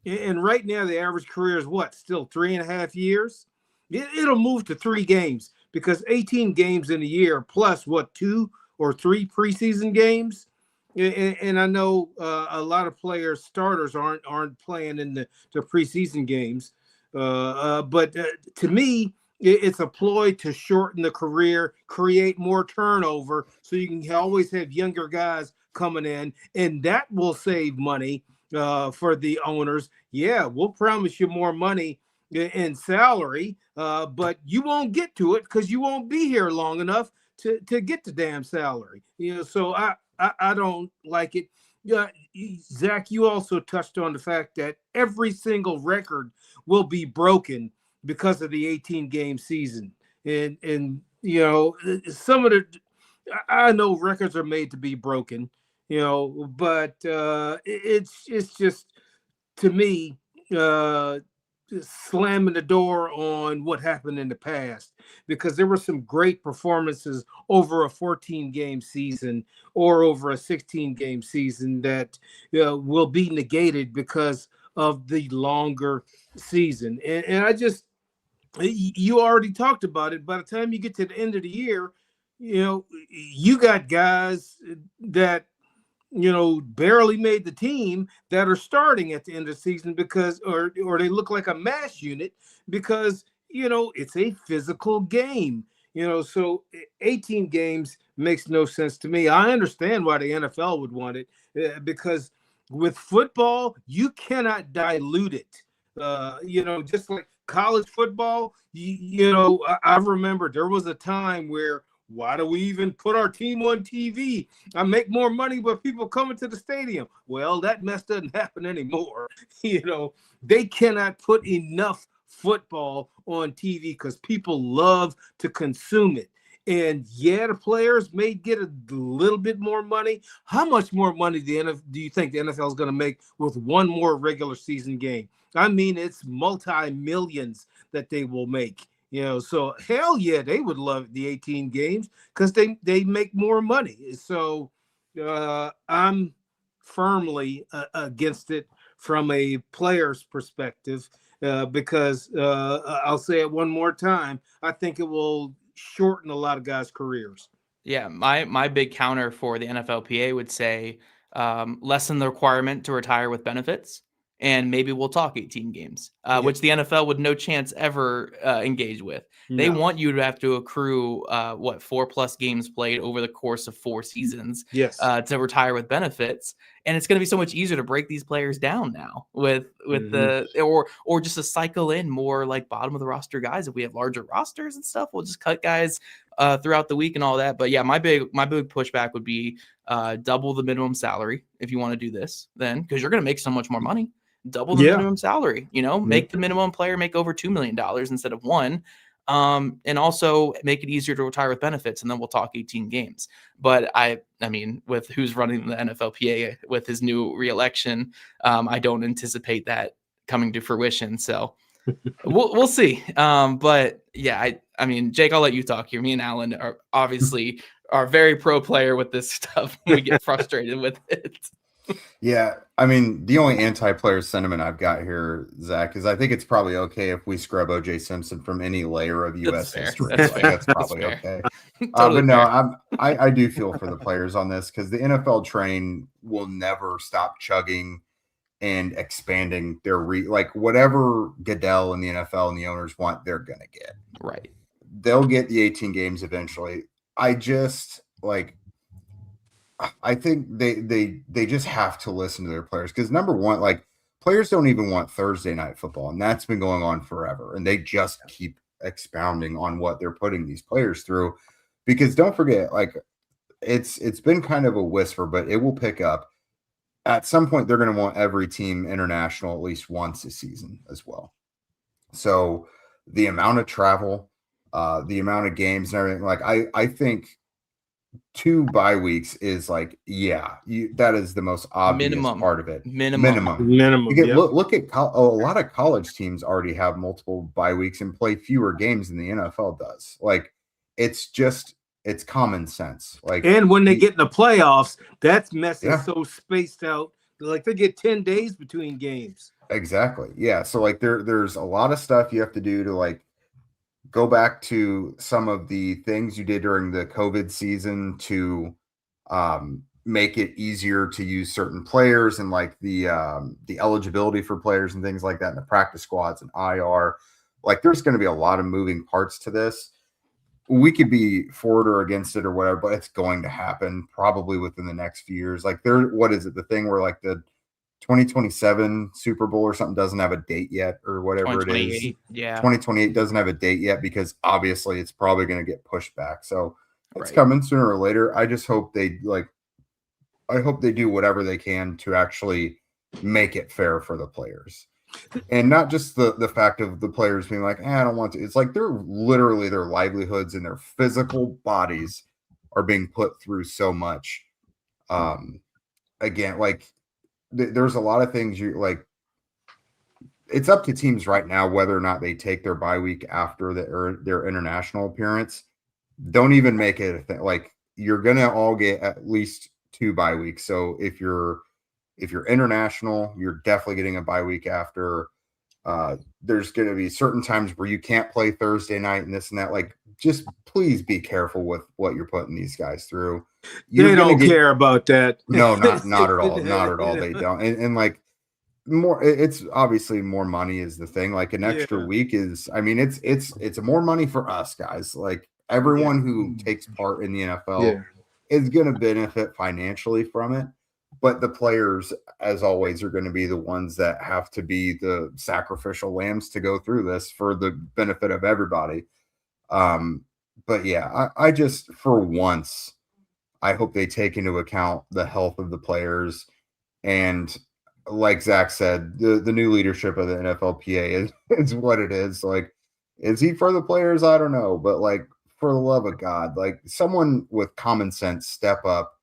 Speaker 4: And right now, the average career is what? Still 3.5 years? It'll move to 3 games because 18 games in a year plus what, 2 or 3 preseason games? And I know a lot of players, starters aren't playing in the preseason games. But to me, it's a ploy to shorten the career, create more turnover so you can always have younger guys coming in, and that will save money. For the owners, yeah, we'll promise you more money in salary, but you won't get to it because you won't be here long enough to get the damn salary. So I don't like it. Zach, you also touched on the fact that every single record will be broken because of the 18-game season, and some of the I know records are made to be broken. But it's just, to me, slamming the door on what happened in the past, because there were some great performances over a 14-game season or over a 16-game season that will be negated because of the longer season. And you already talked about it. By the time you get to the end of the year, you got guys that barely made the team that are starting at the end of the season because, or they look like a mass unit because, it's a physical game, so 18 games makes no sense to me. I understand why the NFL would want it because with football, you cannot dilute it. Just like college football, I remember there was a time where why do we even put our team on TV? I make more money by people coming to the stadium. Well, that mess doesn't happen anymore. They cannot put enough football on TV because people love to consume it. And yeah, the players may get a little bit more money. How much more money do you think the NFL is going to make with one more regular season game? I mean, it's multi-millions that they will make. So hell yeah, they would love the 18 games because they make more money. So I'm firmly against it from a player's perspective because I'll say it one more time. I think it will shorten a lot of guys' careers.
Speaker 2: Yeah, my big counter for the NFLPA would say lessen the requirement to retire with benefits, and maybe we'll talk 18 games, which the NFL would no chance ever engage with. They want you to have to accrue 4+ games played over the course of 4 seasons to retire with benefits. And it's going to be so much easier to break these players down now with or just to cycle in more like bottom of the roster guys. If we have larger rosters and stuff, we'll just cut guys throughout the week and all that. But yeah, my big pushback would be double the minimum salary if you want to do this, then, because you're going to make so much more money. Double the minimum salary, make the minimum player make over $2 million instead of $1 million. And also make it easier to retire with benefits, and then we'll talk 18 games. But I mean, with who's running the NFLPA with his new reelection, I don't anticipate that coming to fruition. So we'll see. But yeah, I mean, Jake, I'll let you talk here. Me and Alan are obviously very pro player with this stuff. We get frustrated with it.
Speaker 3: Yeah, I mean, the only anti-player sentiment I've got here, Zach, is I think it's probably okay if we scrub O.J. Simpson from any layer of U.S. history. That's probably okay.
Speaker 2: Totally
Speaker 3: but no, I do feel for the players on this because the NFL train will never stop chugging and expanding their whatever Goodell and the NFL and the owners want, they're gonna get.
Speaker 2: Right.
Speaker 3: They'll get the 18 games eventually. I think they just have to listen to their players because number one, players don't even want Thursday night football, and that's been going on forever. And they just keep expounding on what they're putting these players through, because don't forget, it's been kind of a whisper, but it will pick up. At some point, they're going to want every team international at least once a season as well. So the amount of travel, the amount of games and everything, I think 2 bye weeks is that is the most obvious part of it. Minimum. Look at a lot of college teams already have multiple bye weeks and play fewer games than the NFL does. It's common sense.
Speaker 4: And when they get in the playoffs, that mess is so spaced out. They get 10 days between games.
Speaker 3: Exactly. Yeah. So there's a lot of stuff you have to do to go back to some of the things you did during the COVID season to make it easier to use certain players and the eligibility for players and things like that in the practice squads and IR. There's going to be a lot of moving parts to this. We could be for it or against it or whatever, but it's going to happen probably within the next few years. What is it? The thing where the 2027 Super Bowl or something doesn't have a date yet or whatever it is.
Speaker 2: Yeah.
Speaker 3: 2028 doesn't have a date yet because obviously it's probably going to get pushed back. So it's coming sooner or later. I just hope they do whatever they can to actually make it fair for the players. And not just the fact of the players being I don't want to. It's they're literally their livelihoods and their physical bodies are being put through so much. Again, there's a lot of things it's up to teams right now whether or not they take their bye week after their international appearance. Don't even make it a thing. You're gonna all get at least 2 bye weeks. So if you're international, you're definitely getting a bye week after. There's going to be certain times where you can't play Thursday night and this and that. Just please be careful with what you're putting these guys through.
Speaker 4: They don't care about that.
Speaker 3: No, not at all. Not at all. They don't. And more, it's obviously more money is the thing. An extra week is, it's more money for us guys. Everyone who takes part in the NFL is going to benefit financially from it. But the players, as always, are going to be the ones that have to be the sacrificial lambs to go through this for the benefit of everybody. But yeah, I just, for once, I hope they take into account the health of the players. And like Zach said, the new leadership of the NFLPA is what it is. Like, is he for the players? I don't know. But like, for the love of God, like someone with common sense step up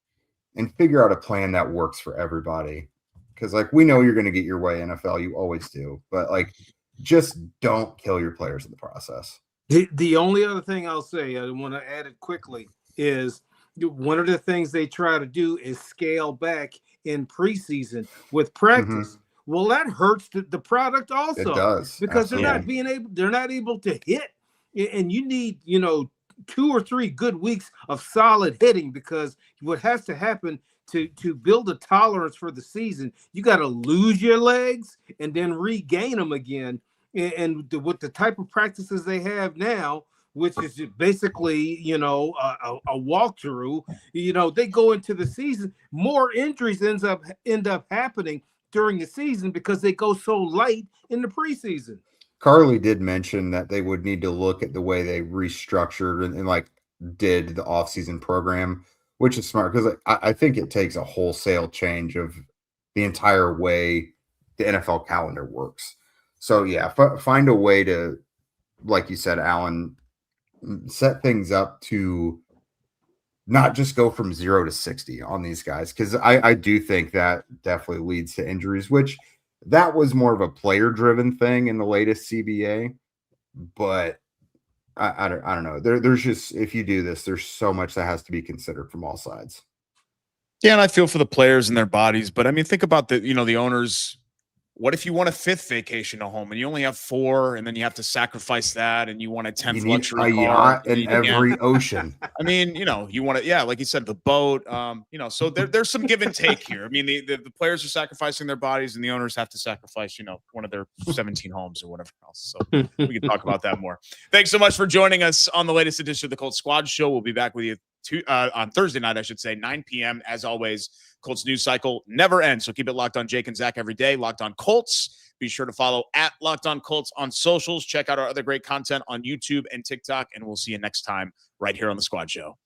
Speaker 3: and figure out a plan that works for everybody. Because like, we know you're going to get your way, NFL. You always do. But like, just don't kill your players in the process.
Speaker 4: The only other thing I'll say, I want to add it quickly, is one of the things they try to do is scale back in preseason with practice. Well, that hurts the product also.
Speaker 3: It does,
Speaker 4: because
Speaker 3: absolutely.
Speaker 4: they're not able to hit, and you need 2 or 3 good weeks of solid hitting, because what has to happen to build a tolerance for the season, you got to lose your legs and then regain them again. And with the type of practices they have now, which is basically, a walkthrough, they go into the season, more injuries end up happening during the season because they go so light in the preseason.
Speaker 3: Carlie did mention that they would need to look at the way they restructured and like did the offseason program, which is smart, because I think it takes a wholesale change of the entire way the NFL calendar works. So yeah, find a way to, like you said, Alan, set things up to not just go from 0 to 60 on these guys. Because I do think that definitely leads to injuries, which that was more of a player-driven thing in the latest CBA. But I don't know. There's just, if you do this, there's so much that has to be considered from all sides.
Speaker 1: Yeah, and I feel for the players and their bodies. But I mean, think about the owners. What if you want a 5th vacation at home and you only have 4, and then you have to sacrifice that, and you want a 10th luxury car
Speaker 3: yacht in every ocean?
Speaker 1: I mean, you want to, like you said, the boat. So there's some give and take here. I mean, the players are sacrificing their bodies, and the owners have to sacrifice, one of their 17 homes or whatever else. So we can talk about that more. Thanks so much for joining us on the latest edition of the Colts Squad Show. We'll be back with you on Thursday night, I should say, 9 p.m. As always, Colts news cycle never ends. So keep it locked on Jake and Zach every day. Locked on Colts. Be sure to follow at Locked On Colts on socials. Check out our other great content on YouTube and TikTok. And we'll see you next time right here on the Squad Show.